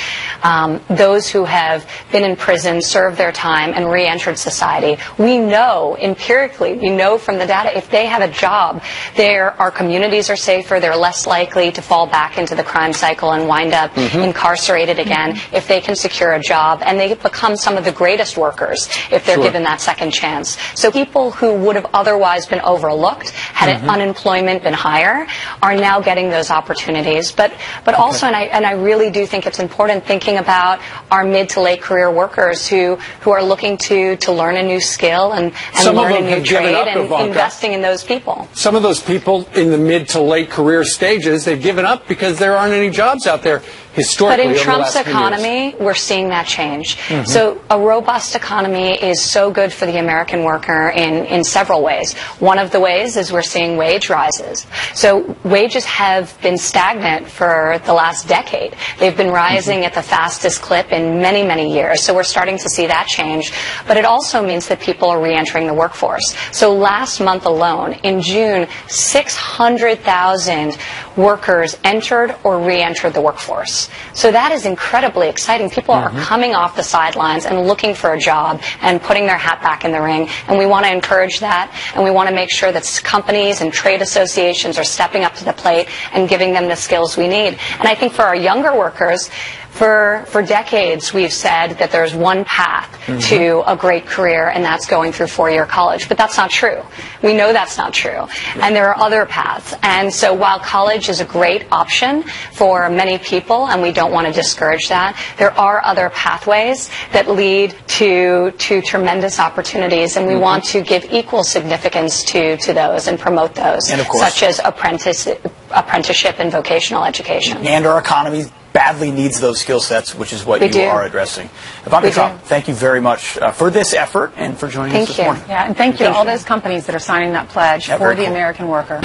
those who have been in prison, served their time, and re-entered society. We know, empirically, we know from the data, if they have a job, our communities are safer, they're less likely to fall back into the crime cycle and wind up incarcerated again if they can secure a job, and they become some of the greatest workers if they're given that second chance. So people who would have otherwise been overlooked, had unemployment been higher, are now getting those opportunities. But also, and I really do think it's important thinking about our mid to late career workers who are looking to learn a new skill and learn a new trade and investing in those people. Some of those people in the mid to late career stages, they've given up because there aren't any jobs out there historically. But in Trump's economy, we're seeing that change. So a robust economy is so good for the American worker in several ways. One of the ways is we're we're seeing wage rises. So wages have been stagnant for the last decade. They've been rising at the fastest clip in many, many years. So we're starting to see that change. But it also means that people are re-entering the workforce. So last month alone, in June, 600,000 workers entered or re-entered the workforce. So that is incredibly exciting. People are coming off the sidelines and looking for a job and putting their hat back in the ring. And we want to encourage that. And we want to make sure that companies and trade associations are stepping up to the plate and giving them the skills we need. And I think for our younger workers, for decades, we've said that there's one path to a great career, and that's going through four-year college. But that's not true. We know that's not true. And there are other paths. And so while college is a great option for many people, and we don't want to discourage that, there are other pathways that lead to tremendous opportunities, and we want to give equal significance to those and promote those, and of course, such as apprenticeship and vocational education. And our economy badly needs those skill sets, which is what you are addressing. Ivanka Trump, thank you very much for this effort and for joining us this morning. Yeah, and thank you to all those companies that are signing that pledge for the American worker.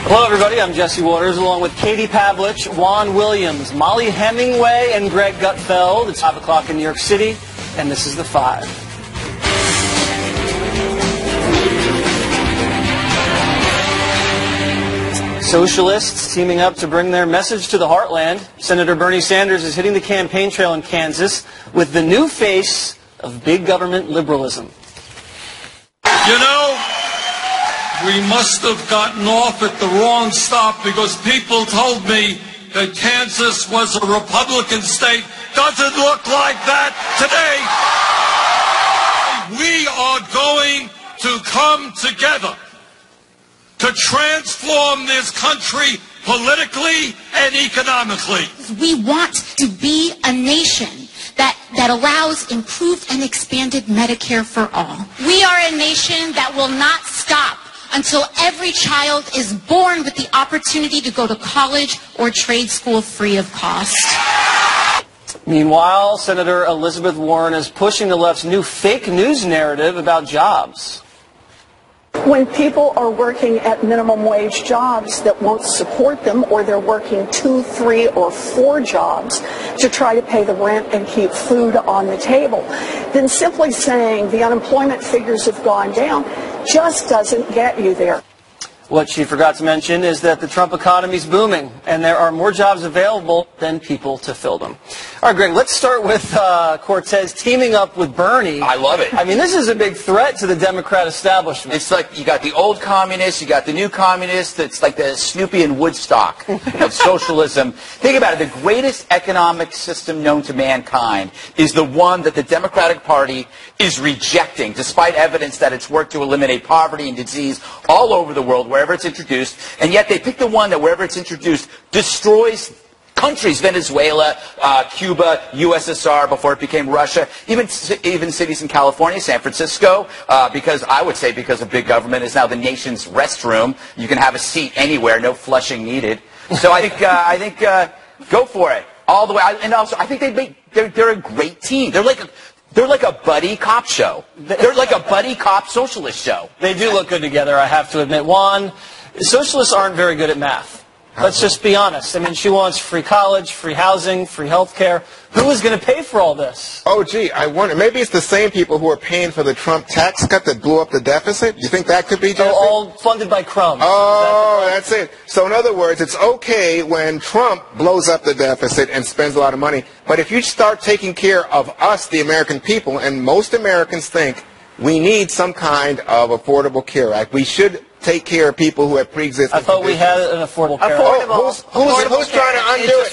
Hello, everybody. I'm Jesse Waters, along with Katie Pavlich, Juan Williams, Molly Hemingway, and Greg Gutfeld. It's 5 o'clock in New York City, and this is The Five. Socialists teaming up to bring their message to the heartland. Senator Bernie Sanders is hitting the campaign trail in Kansas with the new face of big government liberalism. You know, we must have gotten off at the wrong stop because people told me that Kansas was a Republican state. Doesn't look like that today. We are going to come together to transform this country politically and economically. We want to be a nation that allows improved and expanded Medicare for all. We are a nation that will not stop until every child is born with the opportunity to go to college or trade school free of cost. Meanwhile, Senator Elizabeth Warren is pushing the left's new fake news narrative about jobs. When people are working at minimum wage jobs that won't support them, or they're working 2, 3, or 4 jobs to try to pay the rent and keep food on the table, then simply saying the unemployment figures have gone down just doesn't get you there. What she forgot to mention is that the Trump economy is booming, and there are more jobs available than people to fill them. All right, Greg, let's start with Cortez teaming up with Bernie. I love it. I mean, this is a big threat to the Democrat establishment. It's like you got the old communists, you got the new communists. It's like the Snoopy and Woodstock of socialism. Think about it. The greatest economic system known to mankind is the one that the Democratic Party is rejecting, despite evidence that it's worked to eliminate poverty and disease all over the world, wherever it's introduced, and yet they pick the one that wherever it's introduced destroys countries, Venezuela, Cuba, USSR before it became Russia, even cities in California, San Francisco, because I would say because of big government is now the nation's restroom. You can have a seat anywhere, no flushing needed. So I think go for it all the way. And also I think they're a great team. They're like a buddy cop show. They're like a buddy cop socialist show. They do look good together, I have to admit. Juan, socialists aren't very good at math. Let's just be honest. I mean, she wants free college, free housing, free health care. Who is going to pay for all this? Oh, gee, I wonder. Maybe it's the same people who are paying for the Trump tax cut that blew up the deficit. You think that could be, Jesse? All funded by crumbs. Oh, that's it. So in other words, it's okay when Trump blows up the deficit and spends a lot of money. But if you start taking care of us, the American people, and most Americans think we need some kind of Affordable Care Act. We should take care of people who have pre-existing I thought conditions. we had an Affordable Care Act. Who's trying to undo it? It's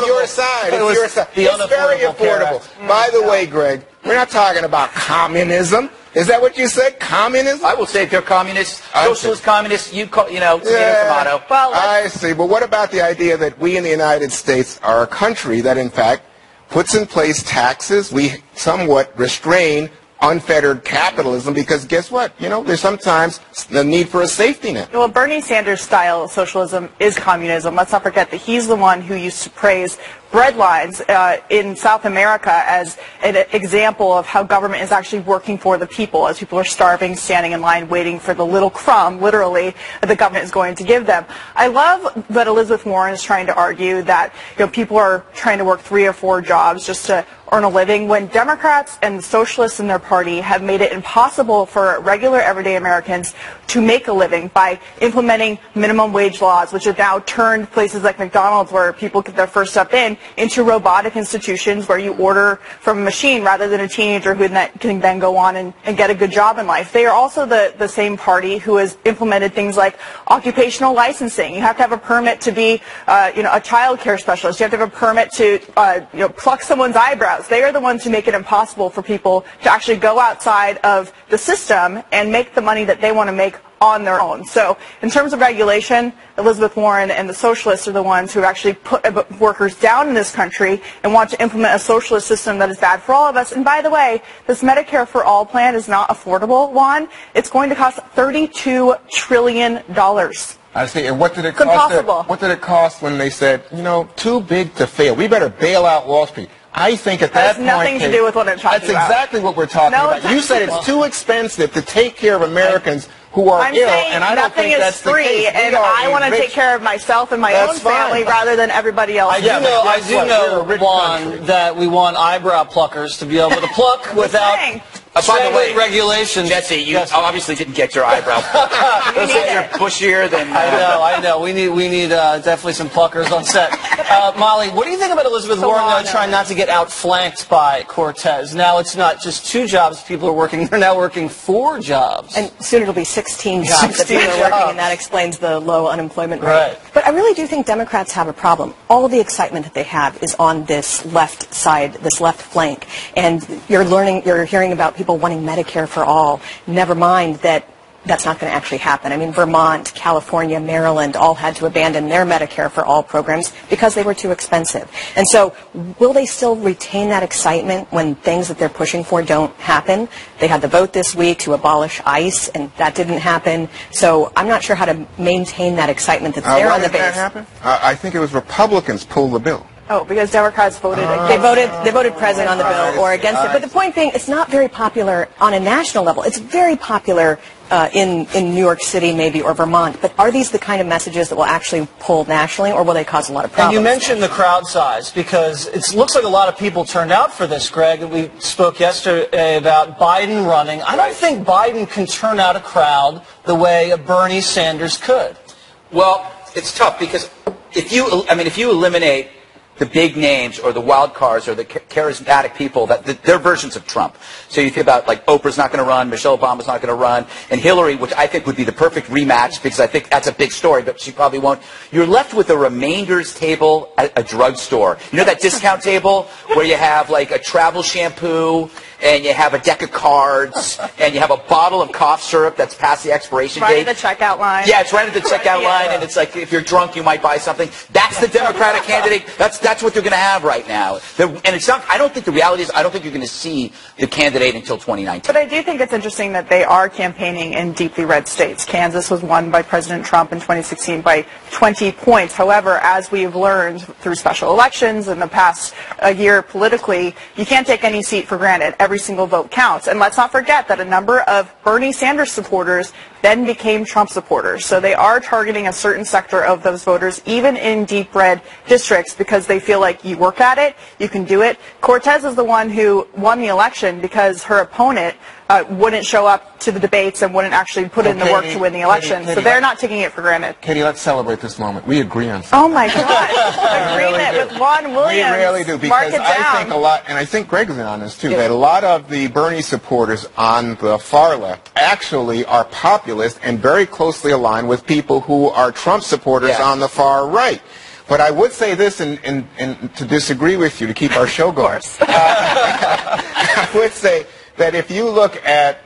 your side. It's your side. It's very affordable. By the way, Greg, we're not talking about communism. Is that what you said? Communism? I will say if they're communists, socialist communists, tomato, tomato. Well, I see. But what about the idea that we in the United States are a country that, in fact, puts in place taxes? We somewhat restrain unfettered capitalism, because guess what? You know, there's sometimes the need for a safety net. Well, Bernie Sanders' style of socialism is communism. Let's not forget that he's the one who used to praise bread lines in South America as an example of how government is actually working for the people, as people are starving, standing in line, waiting for the little crumb, literally, that the government is going to give them. I love that Elizabeth Warren is trying to argue that, you know, people are trying to work 3 or 4 jobs just to earn a living, when Democrats and socialists in their party have made it impossible for regular everyday Americans to make a living by implementing minimum wage laws, which have now turned places like McDonald's, where people get their first step in, into robotic institutions where you order from a machine rather than a teenager who can then go on and get a good job in life. They are also the same party who has implemented things like occupational licensing. You have to have a permit to be a child care specialist. You have to have a permit to pluck someone's eyebrows. They are the ones who make it impossible for people to actually go outside of the system and make the money that they want to make on their own. So in terms of regulation, Elizabeth Warren and the socialists are the ones who actually put workers down in this country and want to implement a socialist system that is bad for all of us. And by the way, this Medicare for All plan is not affordable, Juan. It's going to cost $32 trillion. I see. And what did it cost? What did it cost when they said, you know, too big to fail? We better bail out Wall Street. I think at that point, has nothing to do with what I'm talking about. That's exactly what we're talking about. You said it's too expensive to take care of Americans who are ill, and I don't think that's the case. Nothing is free, and I want to take care of myself and my own family rather than everybody else. I do know, Juan, that we want eyebrow pluckers to be able to pluck without by the way, regulations. Jesse, you obviously didn't get your eyebrow plucked. You're bushier than... I know. We need definitely some pluckers on set. Molly, what do you think about Elizabeth Warren trying not to get outflanked by Cortez? Now it's not just 2 jobs people are working. They're now working 4 jobs. And soon it'll be 16 jobs that people are working, and that explains the low unemployment rate. Right. But I really do think Democrats have a problem. All of the excitement that they have is on this left side, this left flank. And you're hearing about people wanting Medicare for all. Never mind that that's not going to actually happen. I mean, Vermont, California, Maryland all had to abandon their Medicare for all programs because they were too expensive. And so will they still retain that excitement when things that they're pushing for don't happen? They had the vote this week to abolish ICE, and that didn't happen. So I'm not sure how to maintain that excitement that's there on the base. Why did that happen? I think it was Republicans pulled the bill. Oh, because Democrats voted against it. They voted present on the bill or against it. But the point being, it's not very popular on a national level. It's very popular in New York City maybe or Vermont. But are these the kind of messages that will actually pull nationally, or will they cause a lot of problems? And you mentioned the crowd size, because it looks like a lot of people turned out for this, Greg. We spoke yesterday about Biden running. I don't think Biden can turn out a crowd the way a Bernie Sanders could. Well, it's tough because if you eliminate the big names or the wild cards or the charismatic people, they're versions of Trump. So you think about, like, Oprah's not going to run, Michelle Obama's not going to run, and Hillary, which I think would be the perfect rematch because I think that's a big story, but she probably won't. You're left with a remainders table at a drugstore. You know that discount table where you have, like, a travel shampoo and you have a deck of cards and you have a bottle of cough syrup that's past the expiration date. Right at the checkout line. Yeah, it's right at the checkout line, and it's like if you're drunk, you might buy something. That's the Democratic candidate. That's what they're going to have right now. And it's not. I don't think the reality is. I don't think you're going to see the candidate until 2019. But I do think it's interesting that they are campaigning in deeply red states. Kansas was won by President Trump in 2016 by 20 points. However, as we've learned through special elections in the past year politically, you can't take any seat for granted. Every single vote counts. And let's not forget that a number of Bernie Sanders supporters then became Trump supporters. So they are targeting a certain sector of those voters, even in deep red districts, because they feel like you work at it, you can do it. Cortez is the one who won the election because her opponent wouldn't show up to the debates and wouldn't actually put in the work to win the election. So they're not taking it for granted. Katie, let's celebrate this moment. We agree on something. Oh my God. Agreement with Juan Williams. We really do, because I think a lot, and I think Greg's on this too, that a lot of the Bernie supporters on the far left actually are populist and very closely aligned with people who are Trump supporters on the far right. But I would say this, and to disagree with you, to keep our show going, I would say that if you look at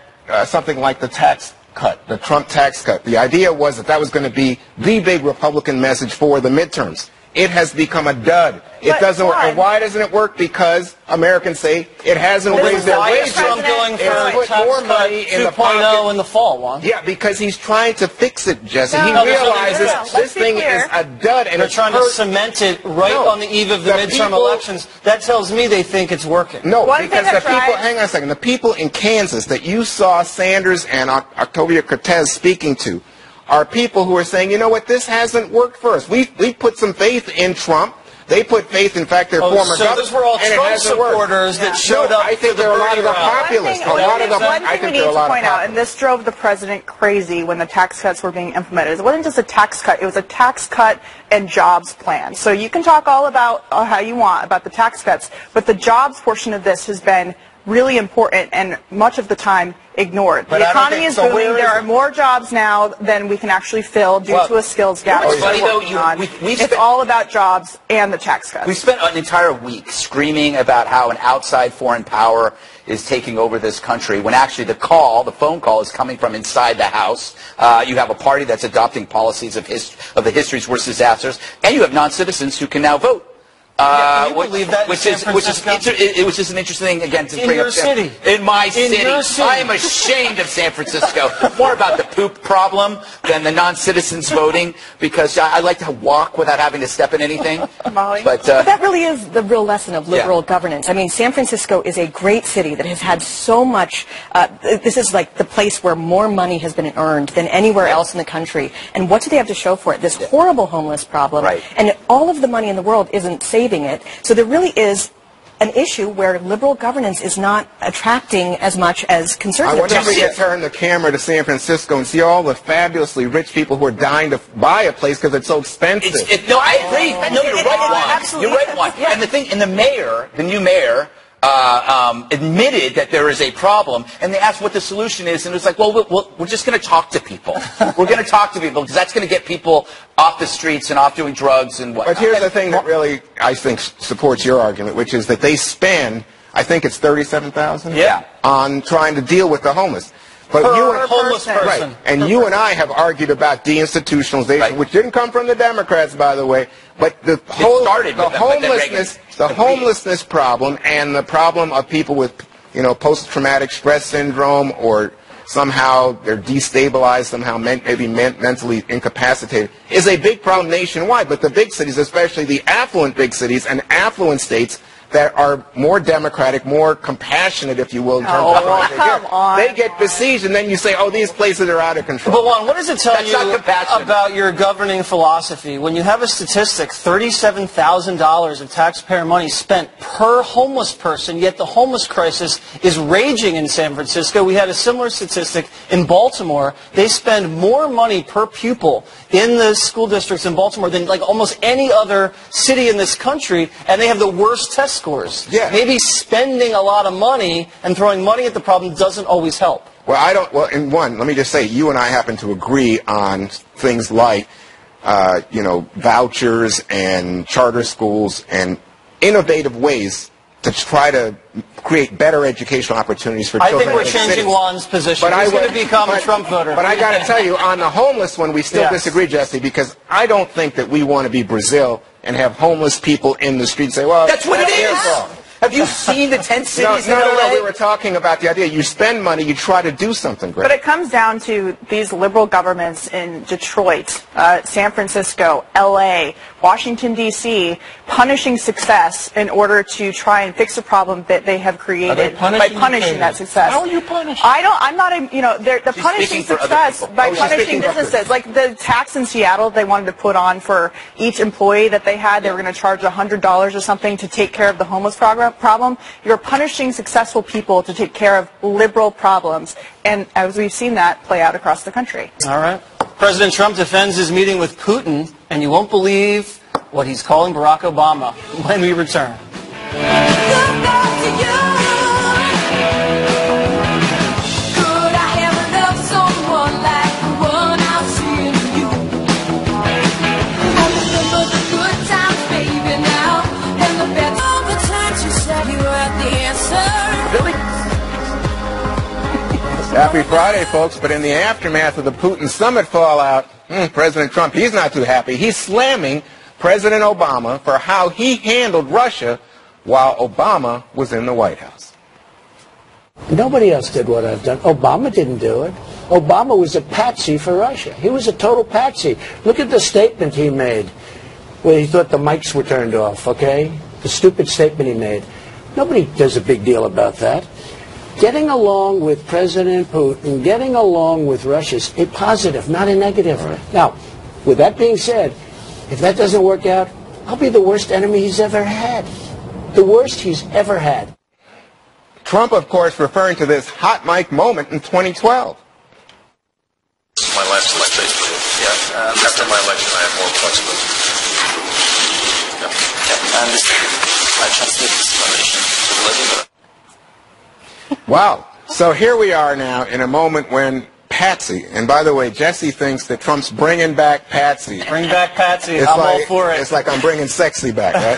something like the tax cut, the Trump tax cut, the idea was that that was going to be the big Republican message for the midterms. it has become a dud. It doesn't work. And why doesn't it work? Because Americans say it hasn't raised their wages. Trump going for It's put more money in the pocket. in the fall, Juan. Yeah, because he's trying to fix it, Jesse. No, he realizes this thing is a dud, and they're trying to cement it right on the eve of the midterm elections. That tells me they think it's working. No, because the people, hang on a second, the people in Kansas that you saw Sanders and Ocasio-Cortez speaking to are people who are saying, you know what, this hasn't worked for us. We put some faith in Trump. They put faith, in fact, their former governor. So those were all Trump supporters that showed up. I think there are a lot of the populists. One thing we need to point out, and this drove the president crazy when the tax cuts were being implemented, it wasn't just a tax cut, it was a tax cut and jobs plan. So you can talk all about how you want about the tax cuts, but the jobs portion of this has been really important and much of the time ignored. The economy is booming. There are more jobs now than we can actually fill due to a skills gap. It's all about jobs and the tax cuts. We spent an entire week screaming about how an outside foreign power is taking over this country when actually the phone call is coming from inside the House. You have a party that's adopting policies of the history's worst disasters, and you have non-citizens who can now vote. Which is an interesting thing, again, to bring up. In my city. I am ashamed of San Francisco. More about the poop problem than the non-citizens voting, because I like to walk without having to step in anything. But that really is the real lesson of liberal governance. I mean, San Francisco is a great city that has had so much, this is like the place where more money has been earned than anywhere else in the country. And what do they have to show for it? This horrible homeless problem. And all of the money in the world isn't saving it. So there really is an issue where liberal governance is not attracting as much as conservative. I wonder if we can turn the camera to San Francisco and see all the fabulously rich people who are dying to buy a place because it's so expensive. No, I agree. No, you're right, Juan. You're right, Juan. And the new mayor, admitted that there is a problem, and they asked what the solution is, and it was like, well, we're just going to talk to people. We're going to talk to people, because that's going to get people off the streets and off doing drugs and whatnot. But here's the thing that really, I think, supports your argument, which is that they spend, I think it's $37,000 on trying to deal with the homeless. But homeless person. Right. And you and I have argued about deinstitutionalization, which didn't come from the Democrats, by the way. But the homelessness problem and the problem of people with, post-traumatic stress syndrome, or somehow they're destabilized, somehow maybe mentally incapacitated, is a big problem nationwide. But the big cities, especially the affluent big cities and affluent states, that are more democratic, more compassionate, if you will, in terms of they get besieged, and then you say, these places are out of control. But Juan, what does it tell you about your governing philosophy when you have a statistic, $37,000 of taxpayer money spent per homeless person, yet the homeless crisis is raging in San Francisco? We had a similar statistic in Baltimore. They spend more money per pupil in the school districts in Baltimore than like almost any other city in this country, and they have the worst test scores. Maybe spending a lot of money and throwing money at the problem doesn't always help. Let me just say, you and I happen to agree on things like, vouchers and charter schools and innovative ways to try to create better educational opportunities for children. I think we're changing Juan's position. He's going to become a Trump voter. But I got to tell you, on the homeless one, we still disagree, Jesse, because I don't think that we want to be Brazil and have homeless people in the street say, that's what it is. Have you seen the 10 cities in LA? No, we were talking about the idea. You spend money, you try to do something great. But it comes down to these liberal governments in Detroit, San Francisco, LA, Washington, D.C., punishing success in order to try and fix a problem that they have created by punishing that success. How are you punishing? I'm not they're punishing success by punishing businesses. Like the tax in Seattle they wanted to put on for each employee that they had, they were going to charge $100 or something to take care of the homeless problem. You're punishing successful people to take care of liberal problems, and as we've seen that play out across the country. All right. President Trump defends his meeting with Putin, and you won't believe what he's calling Barack Obama when we return. Happy Friday, folks, but in the aftermath of the Putin summit fallout, President Trump, he's not too happy. He's slamming President Obama for how he handled Russia while Obama was in the White House. Nobody else did what I've done. Obama didn't do it. Obama was a patsy for Russia. He was a total patsy. Look at the statement he made where he thought the mics were turned off, okay? The stupid statement he made. Nobody does a big deal about that. Getting along with President Putin, getting along with Russia is a positive, not a negative. Right. Now, with that being said, if that doesn't work out, I'll be the worst enemy he's ever had. The worst he's ever had. Trump, of course, referring to this hot mic moment in 2012. This is my last election. Yeah. After my election, I have more flexibility. Yeah. I understand. I translate this information. Wow. So here we are now in a moment when Patsy, and by the way, Jesse thinks that Trump's bringing back Patsy. Bring back Patsy. It's I'm like, all for it. It's like I'm bringing sexy back, right?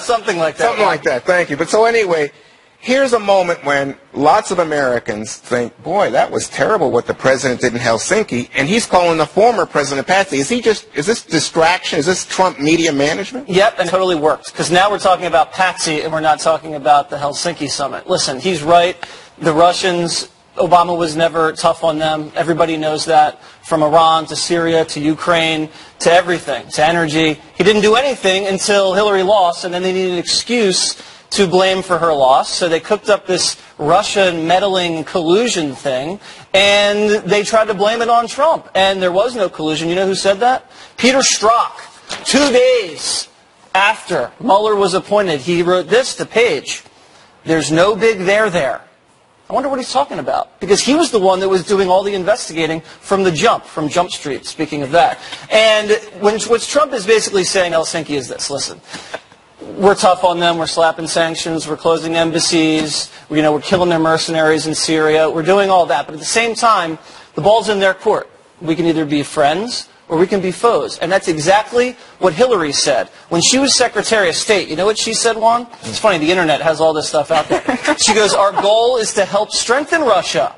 Something like that. Something like that. Thank you. But so anyway, here's a moment when lots of Americans think, boy, that was terrible what the president did in Helsinki, and he's calling the former president Patsy. Is this distraction? Is this Trump media management? Yep, and totally worked. Because now we're talking about Patsy, and we're not talking about the Helsinki summit. Listen, he's right. The Russians, Obama was never tough on them. Everybody knows that. From Iran to Syria to Ukraine to everything, to energy. He didn't do anything until Hillary lost, and then they needed an excuse to blame for her loss. So they cooked up this Russian meddling collusion thing, and they tried to blame it on Trump. And there was no collusion. You know who said that? Peter Strzok. 2 days after Mueller was appointed, he wrote this to Page. There's no big there. I wonder what he's talking about. Because he was the one that was doing all the investigating from the jump, from Jump Street, speaking of that. And what Trump is basically saying in Helsinki is this. Listen, we're tough on them. We're slapping sanctions. We're closing embassies. We're killing their mercenaries in Syria. We're doing all that. But at the same time, the ball's in their court. We can either be friends or we can be foes. And that's exactly what Hillary said. When she was Secretary of State, you know what she said, Juan? It's funny, the internet has all this stuff out there. She goes, our goal is to help strengthen Russia.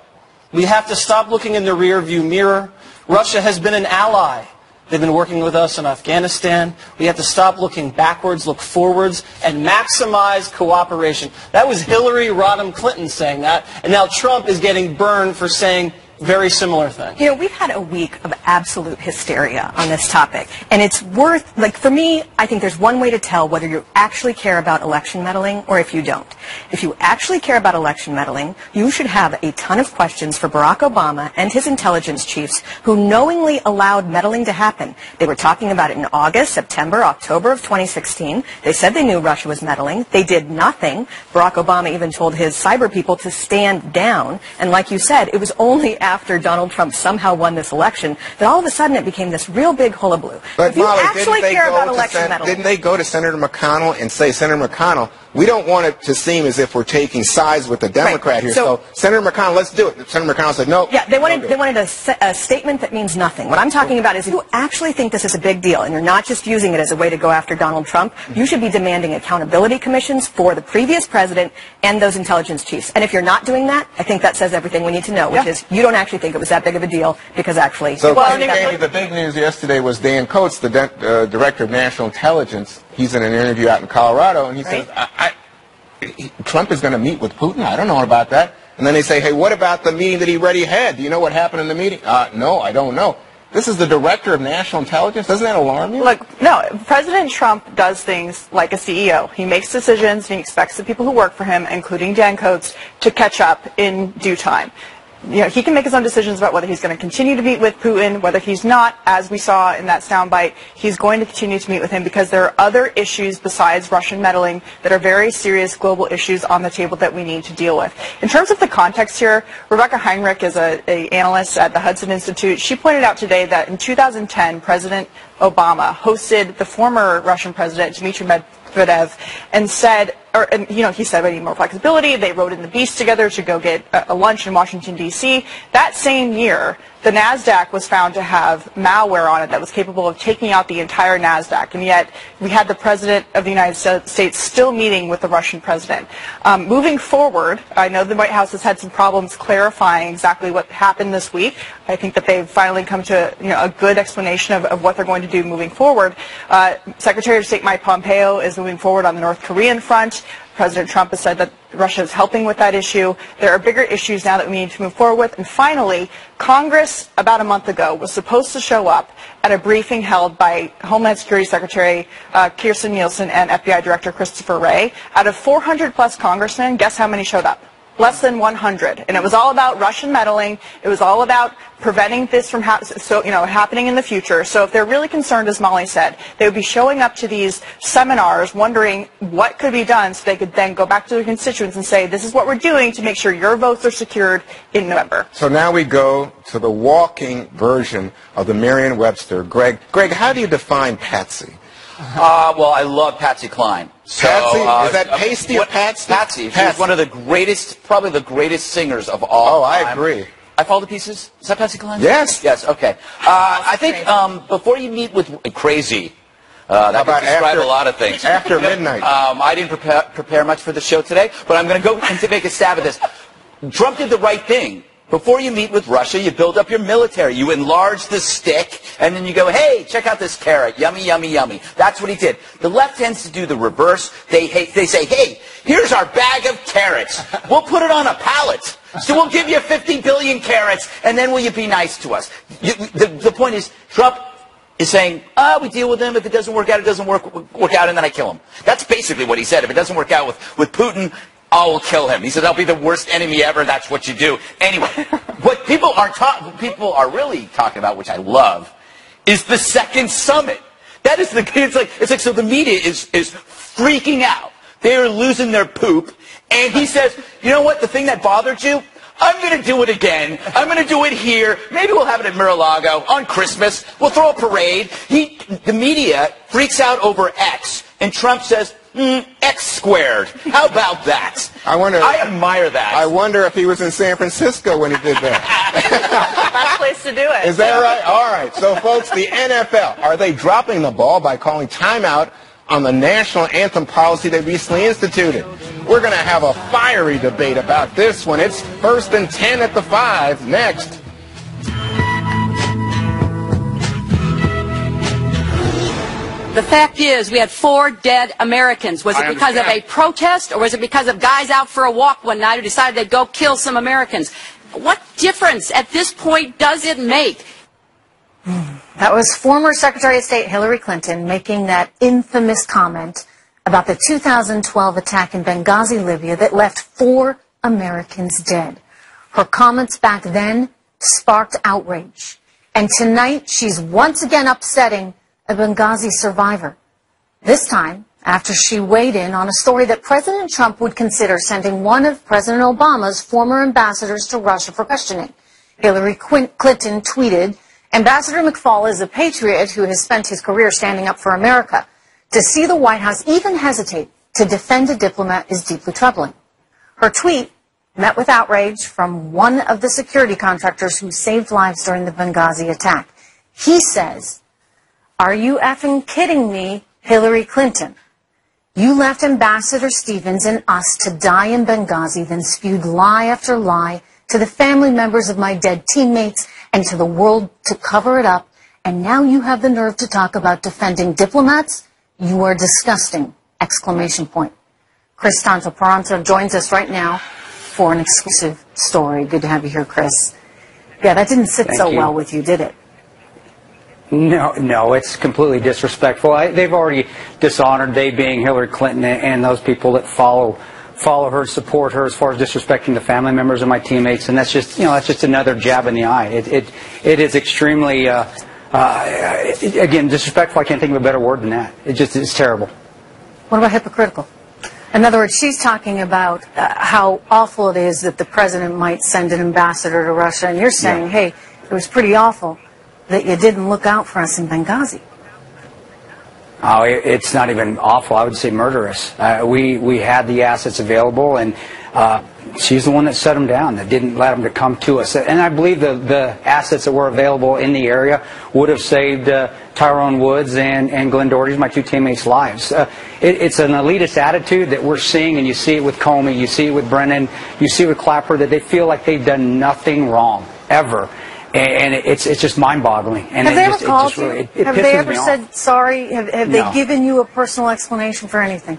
We have to stop looking in the rear-view mirror. Russia has been an ally. They've been working with us in Afghanistan. We have to stop looking backwards, look forwards, and maximize cooperation. That was Hillary Rodham Clinton saying that, and now Trump is getting burned for saying very similar thing. You know, we've had a week of absolute hysteria on this topic. And it's worth, for me, I think there's one way to tell whether you actually care about election meddling or if you don't. If you actually care about election meddling, you should have a ton of questions for Barack Obama and his intelligence chiefs who knowingly allowed meddling to happen. They were talking about it in August, September, October of 2016. They said they knew Russia was meddling. They did nothing. Barack Obama even told his cyber people to stand down. And like you said, it was only after Donald Trump somehow won this election that all of a sudden it became this real big hullabaloo. But if you Molly, actually care about election meddling, didn't they go to Senator McConnell and say, Senator McConnell, we don't want it to seem as if we're taking sides with the Democrat here. So Senator McConnell, let's do it. Senator McConnell said no. Yeah, they wanted a statement that means nothing. What I'm talking about is if you actually think this is a big deal and you're not just using it as a way to go after Donald Trump, you should be demanding accountability commissions for the previous president and those intelligence chiefs. And if you're not doing that, I think that says everything we need to know, which is you don't actually think it was that big of a deal because actually... So the big news yesterday was Dan Coates, the Director of National Intelligence. He's in an interview out in Colorado, and he says, Trump is going to meet with Putin? I don't know about that. And then they say, hey, what about the meeting that he already had? Do you know what happened in the meeting? No, I don't know. This is the Director of National Intelligence? Doesn't that alarm you? Look, no, President Trump does things like a CEO. He makes decisions, and he expects the people who work for him, including Dan Coates, to catch up in due time. You know, he can make his own decisions about whether he's going to continue to meet with Putin, whether he's not, as we saw in that soundbite. He's going to continue to meet with him because there are other issues besides Russian meddling that are very serious global issues on the table that we need to deal with. In terms of the context here, Rebecca Heinrich is an analyst at the Hudson Institute. She pointed out today that in 2010, President Obama hosted the former Russian president, Dmitry Medvedev, and said he said we need more flexibility. They rode in the beast together to go get a lunch in Washington, D.C. That same year, the NASDAQ was found to have malware on it that was capable of taking out the entire NASDAQ. And yet, we had the President of the United States still meeting with the Russian president. Moving forward, I know the White House has had some problems clarifying exactly what happened this week. I think that they've finally come to a good explanation of what they're going to do moving forward. Secretary of State Mike Pompeo is moving forward on the North Korean front. President Trump has said that Russia is helping with that issue. There are bigger issues now that we need to move forward with. And finally, Congress, about a month ago, was supposed to show up at a briefing held by Homeland Security Secretary Kirstjen Nielsen and FBI Director Christopher Wray. Out of 400-plus congressmen, guess how many showed up? Less than 100. And it was all about Russian meddling. It was all about preventing this from happening in the future. So if they're really concerned, as Molly said, they would be showing up to these seminars wondering what could be done so they could then go back to their constituents and say, this is what we're doing to make sure your votes are secured in November. So now we go to the walking version of the Merriam-Webster. Greg, how do you define patsy? Well, I love Patsy Cline. So, Patsy? Is that pasty or Patsy? Patsy. She's one of the greatest, probably the greatest singers of all time. I agree. I follow the pieces? Is that Patsy Cline? Yes. Yes, okay. I think before you meet with Crazy, that could describe a lot of things. After midnight. I didn't prepare much for the show today, but I'm going to go and make a stab at this. Trump did the right thing. Before you meet with Russia, you build up your military. You enlarge the stick, and then you go, hey, check out this carrot. Yummy, yummy, yummy. That's what he did. The left tends to do the reverse. They say, hey, here's our bag of carrots. We'll put it on a pallet. So we'll give you 50 billion carrots, and then will you be nice to us? The point is, Trump is saying, we deal with him. If it doesn't work out, it doesn't work out, and then I kill him. That's basically what he said. If it doesn't work out with Putin, I will kill him. He said, I'll be the worst enemy ever. That's what you do. Anyway, what people are really talking about, which I love, is the second summit. That is it's like so the media is freaking out. They're losing their poop. And he says, you know what? The thing that bothered you? I'm going to do it again. I'm going to do it here. Maybe we'll have it at Mar-a-Lago on Christmas. We'll throw a parade. The media freaks out over X, and Trump says, X squared. How about that? I admire that. I wonder if he was in San Francisco when he did that. Best place to do it. Is that right? All right. So, folks, the NFL, are they dropping the ball by calling timeout on the national anthem policy they recently instituted? We're going to have a fiery debate about this one. It's 1st and 10 at the 5 next. The fact is, we had 4 dead Americans. Was it because of a protest, or was it because of guys out for a walk one night who decided they'd go kill some Americans? What difference at this point does it make? That was former Secretary of State Hillary Clinton making that infamous comment about the 2012 attack in Benghazi, Libya, that left 4 Americans dead. Her comments back then sparked outrage. And tonight, she's once again upsetting a Benghazi survivor. This time, after she weighed in on a story that President Trump would consider sending one of President Obama's former ambassadors to Russia for questioning. Hillary Clinton tweeted, Ambassador McFaul is a patriot who has spent his career standing up for America. To see the White House even hesitate to defend a diplomat is deeply troubling. Her tweet met with outrage from one of the security contractors who saved lives during the Benghazi attack. He says, are you effing kidding me, Hillary Clinton? You left Ambassador Stevens and us to die in Benghazi, then spewed lie after lie to the family members of my dead teammates and to the world to cover it up, and now you have the nerve to talk about defending diplomats? You are disgusting! Exclamation point. Chris Tanto-Paranto joins us right now for an exclusive story. Good to have you here, Chris. Yeah, that didn't sit so well with you, did it? No, it's completely disrespectful. They've already dishonored, they being Hillary Clinton and those people that follow her, support her, as far as disrespecting the family members of my teammates, and that's just another jab in the eye. It is extremely, again, disrespectful. I can't think of a better word than that. It's terrible. What about hypocritical? In other words, she's talking about how awful it is that the president might send an ambassador to Russia, and you're saying, hey, it was pretty awful that you didn't look out for us in Benghazi. Oh, it's not even awful. I would say murderous. We had the assets available, and she's the one that set them down, that didn't let them to come to us. And I believe the assets that were available in the area would have saved Tyrone Woods and Glenn Doherty's, my two teammates' lives. It's an elitist attitude that we're seeing, and you see it with Comey, you see it with Brennan, you see it with Clapper, that they feel like they've done nothing wrong, ever. And it's just mind-boggling. And have they ever called you? Have they ever said sorry? Have they given you a personal explanation for anything?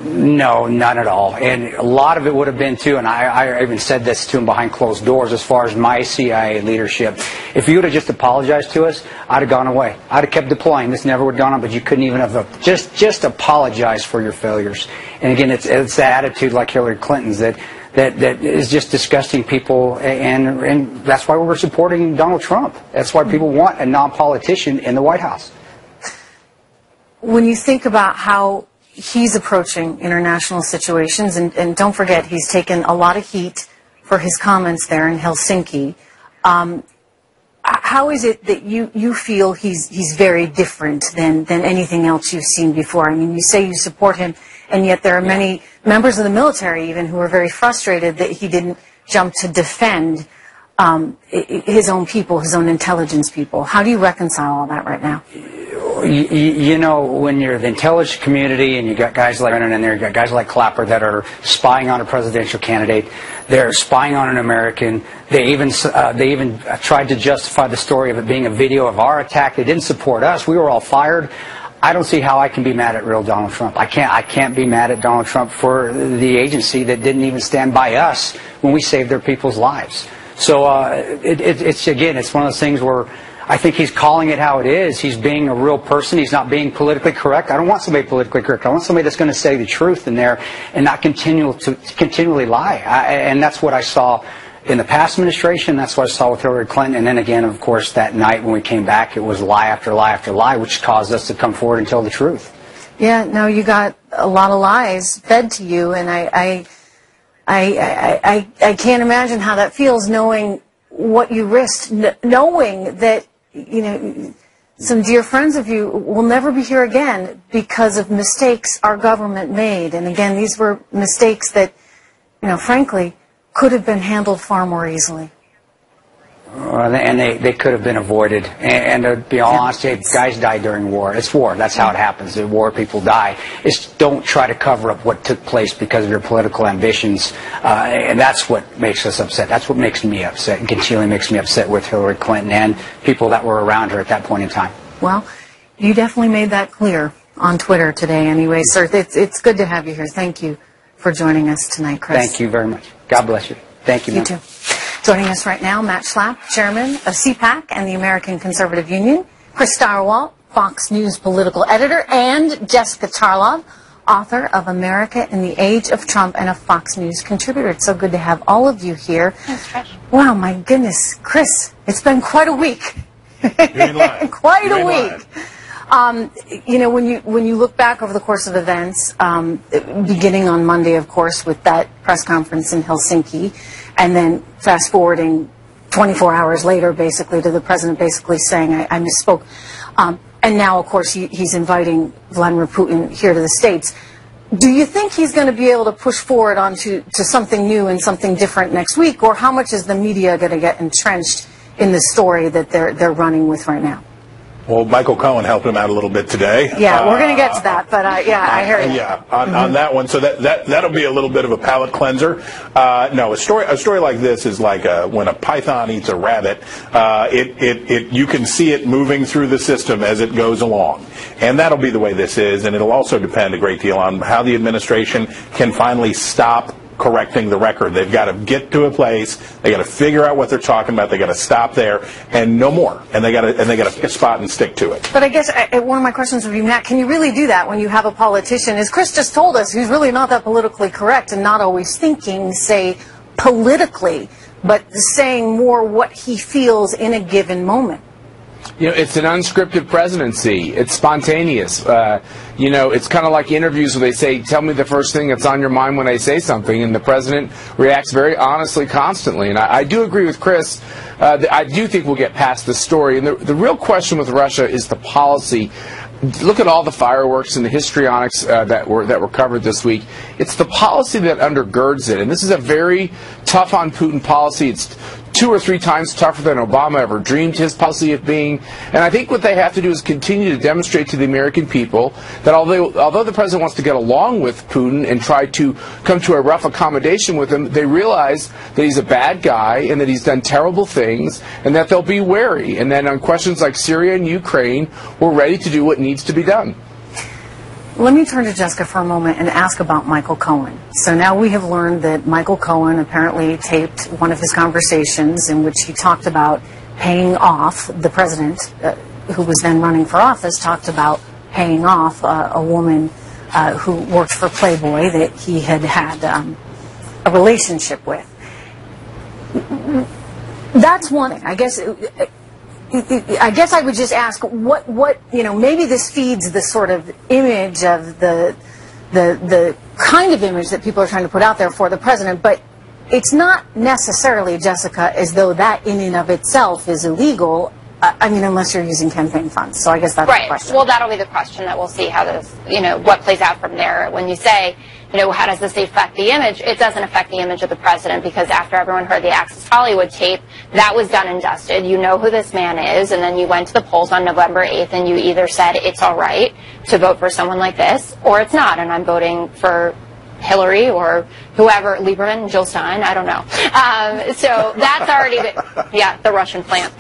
No, none at all. And a lot of it would have been, too, and I even said this to him behind closed doors as far as my CIA leadership. If you would have just apologized to us, I'd have gone away. I'd have kept deploying. This never would have gone on, but you couldn't even have just apologized for your failures. And again, it's the attitude like Hillary Clinton's that is just disgusting people, and that's why we're supporting Donald Trump. That's why people want a non-politician in the White House. When you think about how he's approaching international situations, and don't forget, he's taken a lot of heat for his comments there in Helsinki. How is it that you feel he's very different than anything else you've seen before? I mean, you say you support him, and yet there are many members of the military even who are very frustrated that he didn't jump to defend his own people, his own intelligence people. How do you reconcile all that right now? You know, when you're the intelligence community and you got guys like Brennan in there, you got guys like Clapper that are spying on a presidential candidate, they're spying on an American. They even tried to justify the story of it being a video of our attack. They didn't support us. We were all fired. I don't see how I can be mad at real Donald Trump. I can't be mad at Donald Trump for the agency that didn't even stand by us when we saved their people's lives. So it's one of those things where I think he's calling it how it is. He's being a real person. He's not being politically correct. I don't want somebody politically correct. I want somebody that's going to say the truth in there and not continually lie. And that's what I saw in the past administration. That's what I saw with Hillary Clinton. And then again, of course, that night when we came back, it was lie after lie after lie, which caused us to come forward and tell the truth. Yeah, no, you got a lot of lies fed to you, and I can't imagine how that feels, knowing what you risked, knowing that, you know, some dear friends of you will never be here again because of mistakes our government made. And again, these were mistakes that, you know, frankly, could have been handled far more easily. And they could have been avoided. And to be honest, guys die during war. It's war. That's how it happens. In war, people die. It's don't try to cover up what took place because of your political ambitions. And that's what makes us upset. That's what makes me upset and continually makes me upset with Hillary Clinton and people that were around her at that point in time. Well, you definitely made that clear on Twitter today anyway, sir. It's good to have you here. Thank you for joining us tonight, Chris. Thank you very much. God bless you. Thank you, You too. Joining us right now, Matt Schlapp, chairman of CPAC and the American Conservative Union, Chris Stirewalt, Fox News political editor, and Jessica Charlov, author of America in the Age of Trump and a Fox News contributor. It's so good to have all of you here. Wow, my goodness, Chris, it's been quite a week. Quite a week. You know, when you look back over the course of events, beginning on Monday, of course, with that press conference in Helsinki, and then fast forwarding 24 hours later, basically, to the president basically saying, I misspoke. And now, of course, he's inviting Vladimir Putin here to the States. Do you think he's going to be able to push forward onto something new and something different next week? Or how much is the media going to get entrenched in the story that they're running with right now? Well, Michael Cohen helped him out a little bit today. Yeah, we're going to get to that, but yeah, I heard it. Yeah, on that one, so that'll be a little bit of a palate cleanser. No, a story like this is like when a python eats a rabbit. You can see it moving through the system as it goes along, and that'll be the way this is. And it'll also depend a great deal on how the administration can finally stop correcting the record. They've got to get to a place. They got to figure out what they're talking about. They got to stop there and no more. And they got to pick a spot and stick to it. But I guess one of my questions would be, Matt, can you really do that when you have a politician, as Chris just told us, who's really not that politically correct and not always thinking, say, politically, but saying more what he feels in a given moment? You know, it's an unscripted presidency. It's spontaneous. You know, it's kind of like interviews where they say, tell me the first thing that's on your mind when I say something, and the president reacts very honestly constantly. And I do agree with Chris. I do think we'll get past this story. And the real question with Russia is the policy. look at all the fireworks and the histrionics that were covered this week. It's the policy that undergirds it, and this is a very tough on Putin policy. It's 2 or 3 times tougher than Obama ever dreamed his policy of being. And I think what they have to do is continue to demonstrate to the American people that although the president wants to get along with Putin and try to come to a rough accommodation with him, they realize that he's a bad guy and that he's done terrible things and that they'll be wary. And then on questions like Syria and Ukraine, we're ready to do what needs to be done. Let me turn to Jessica for a moment and ask about Michael Cohen. So now we have learned that Michael Cohen apparently taped one of his conversations in which he talked about paying off the president, who was then running for office, talked about paying off a woman who worked for Playboy that he had a relationship with. That's one thing. I guess I would just ask what maybe this feeds the sort of image of the kind of image that people are trying to put out there for the president, but it's not necessarily, Jessica, as though that in and of itself is illegal. I mean, unless you're using campaign funds. So I guess that's the question. Well, that'll be the question that we'll see how this, what plays out from there. When you say, how does this affect the image? It doesn't affect the image of the president, because after everyone heard the Access Hollywood tape, that was done and dusted. You know who this man is, and then you went to the polls on November 8th and you either said it's all right to vote for someone like this or it's not, and I'm voting for Hillary or whoever, Lieberman, Jill Stein, I don't know. So that's already been, the Russian plant.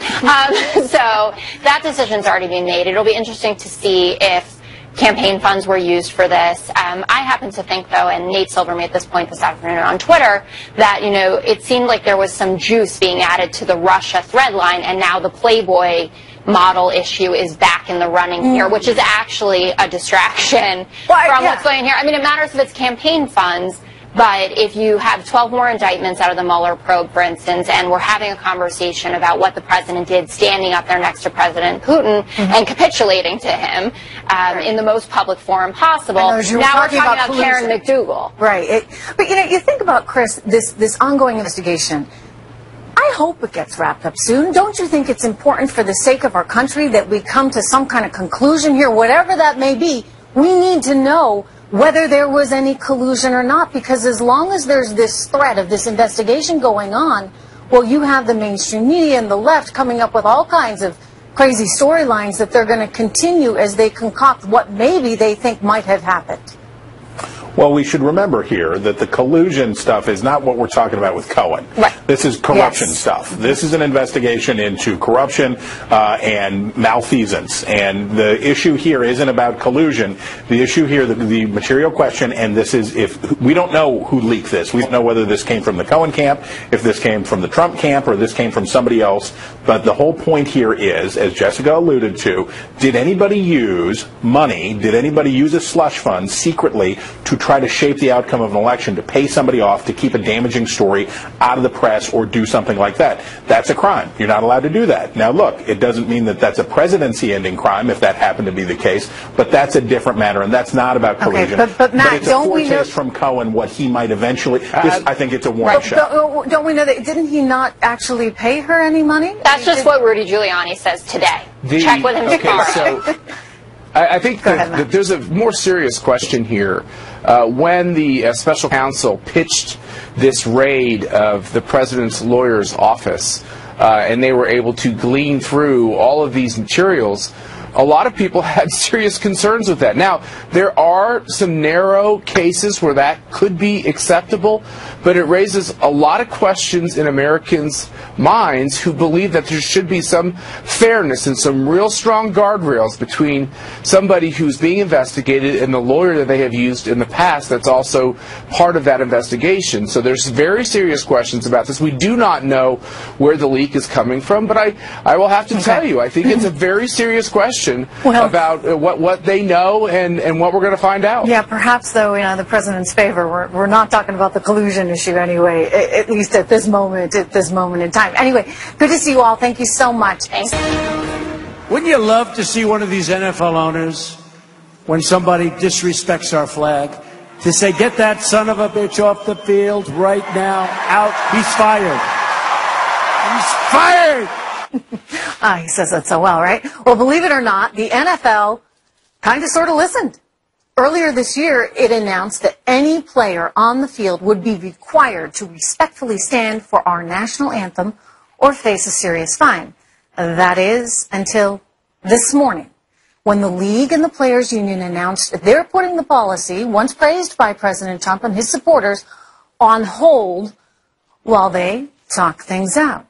So that decision's already been made. It'll be interesting to see if campaign funds were used for this. I happen to think, though, and Nate Silver made this point this afternoon on Twitter, that, it seemed like there was some juice being added to the Russia thread line, and now the Playboy model issue is back in the running here, which is actually a distraction from what's going on here. I mean, it matters if it's campaign funds, but if you have 12 more indictments out of the Mueller probe, for instance, and we're having a conversation about what the president did standing up there next to President Putin and capitulating to him in the most public forum possible, now we're talking about Karen McDougal. Right. But, you think about, Chris, this ongoing investigation. I hope it gets wrapped up soon. Don't you think it's important for the sake of our country that we come to some kind of conclusion here, whatever that may be? We need to know whether there was any collusion or not, because as long as there's this threat of this investigation going on, well, you have the mainstream media and the left coming up with all kinds of crazy storylines that they're going to continue as they concoct what maybe they think might have happened. Well, we should remember here that the collusion stuff is not what we're talking about with Cohen. Right. This is corruption stuff. This is an investigation into corruption and malfeasance. And the issue here isn't about collusion. The issue here, the material question, and this is if we don't know who leaked this. We don't know whether this came from the Cohen camp, if this came from the Trump camp, or this came from somebody else. But the whole point here is, as Jessica alluded to, did anybody use money, did anybody use a slush fund secretly to try to shape the outcome of an election, to pay somebody off, to keep a damaging story out of the press or do something like that? That's a crime. You're not allowed to do that. Now, look, it doesn't mean that that's a presidency-ending crime if that happened to be the case, but that's a different matter, and that's not about collusion. Okay, but Matt, it's a don't we know foretaste from Cohen what he might eventually... I think it's a warning shot. Don't we know that, didn't he not actually pay her any money? That's just what Rudy Giuliani says today. Check with him tomorrow. So I think that there's a more serious question here. When the special counsel pitched this raid of the president's lawyer's office, and they were able to glean through all of these materials, a lot of people had serious concerns with that. Now, there are some narrow cases where that could be acceptable, but it raises a lot of questions in Americans' minds who believe that there should be some fairness and some real strong guardrails between somebody who's being investigated and the lawyer that they have used in the past that's also part of that investigation. So there's very serious questions about this. We do not know where the leak is coming from, but I will have to tell you, I think it's a very serious question about what they know and what we're going to find out. Yeah, perhaps, though, in the president's favor, we're not talking about the collusion issue anyway, at least at this moment in time. Anyway, good to see you all. Thank you so much. Thanks. Wouldn't you love to see one of these NFL owners, when somebody disrespects our flag, to say, get that son of a bitch off the field right now, out, he's fired. He's fired! He says that so well, right? Well, believe it or not, the NFL kind of sort of listened. Earlier this year, it announced that any player on the field would be required to respectfully stand for our national anthem or face a serious fine. That is, until this morning, when the league and the players' union announced that they're putting the policy, once praised by President Trump and his supporters, on hold while they talk things out.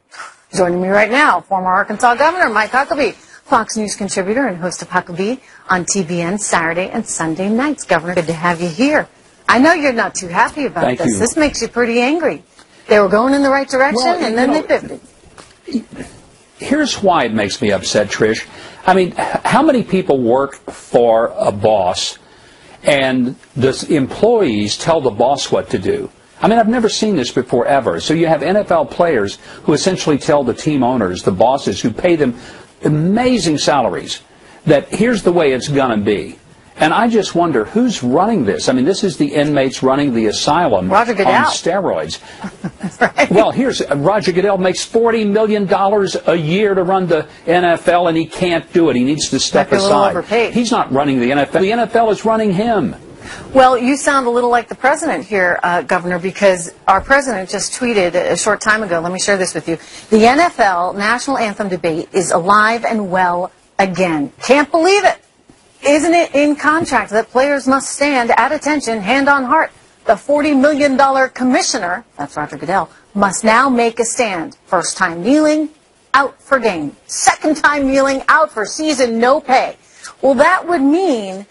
Joining me right now, former Arkansas Governor Mike Huckabee, Fox News contributor and host of Huckabee on TBN Saturday and Sunday nights. Governor, good to have you here. I know you're not too happy about Thank this. you. This makes you pretty angry. They were going in the right direction, and then they pivoted. Here's why it makes me upset, Trish. I mean, how many people work for a boss and the employees tell the boss what to do? I mean, I've never seen this before, ever. So you have NFL players who essentially tell the team owners, the bosses, who pay them amazing salaries, that here's the way it's going to be. And I just wonder who's running this. I mean, this is the inmates running the asylum Roger Goodell. on steroids. Right. Well, here's Roger Goodell makes $40 million a year to run the NFL, and he can't do it. He needs to step aside. Overpaid. He's not running the NFL. The NFL is running him. Well, you sound a little like the president here, Governor, because our president just tweeted a short time ago. Let me share this with you. The NFL national anthem debate is alive and well again. Can't believe it. Isn't it in contract that players must stand at attention, hand on heart? The $40 million commissioner, that's Roger Goodell, must now make a stand. First time kneeling, out for game. Second time kneeling, out for season, no pay. Well, that would mean,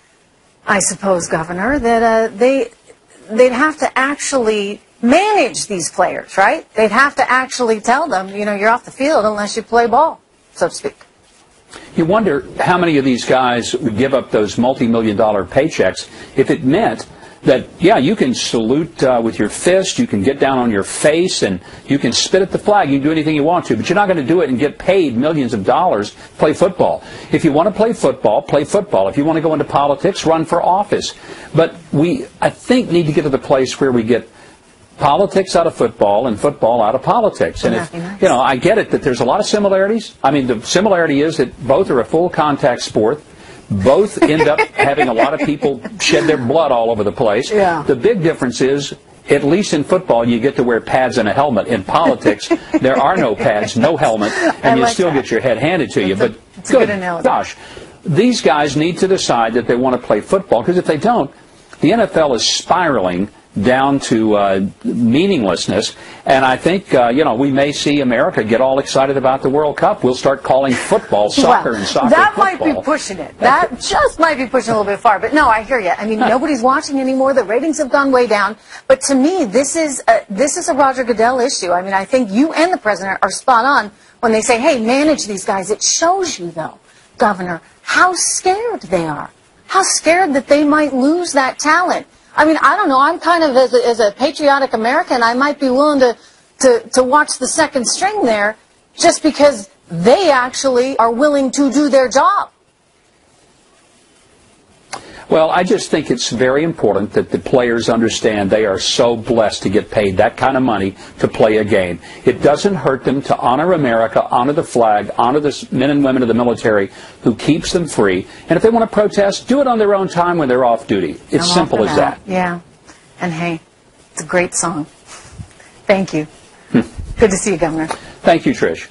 I suppose, Governor, that they'd have to actually manage these players, right? They'd have to actually tell them, you know, you're off the field unless you play ball, so to speak. You wonder how many of these guys would give up those multi-million-dollar paychecks if it meant that, yeah, you can salute with your fist, you can get down on your face, and you can spit at the flag, you can do anything you want to, but you're not going to do it and get paid millions of dollars to play football. If you want to play football, play football. If you want to go into politics, run for office. But we, I think, need to get to the place where we get politics out of football and football out of politics. And if, you know, I get it that there's a lot of similarities. I mean, the similarity is that both are a full contact sport. Both end up having a lot of people shed their blood all over the place. Yeah. The big difference is, at least in football, you get to wear pads and a helmet. In politics, there are no pads, no helmet, and you still get your head handed to you. But good gosh, these guys need to decide that they want to play football, because if they don't, the NFL is spiraling down to meaninglessness, and I think you know, we may see America get all excited about the World Cup. We'll start calling football soccer and soccer that football. Might be pushing it. That just might be pushing a little bit far. But no, I hear you. I mean, nobody's watching anymore. The ratings have gone way down. But to me, this is a Roger Goodell issue. I mean, I think you and the president are spot on when they say, "Hey, manage these guys." It shows you, though, Governor, how scared they are. How scared that they might lose that talent. I mean, I don't know. I'm kind of, as a patriotic American, I might be willing to watch the second string there just because they actually are willing to do their job. Well, I just think it's very important that the players understand they are so blessed to get paid that kind of money to play a game. It doesn't hurt them to honor America, honor the flag, honor the men and women of the military who keeps them free. And if they want to protest, do it on their own time when they're off duty. It's simple as that. Yeah. And hey, it's a great song. Thank you. Good to see you, Governor. Thank you, Trish.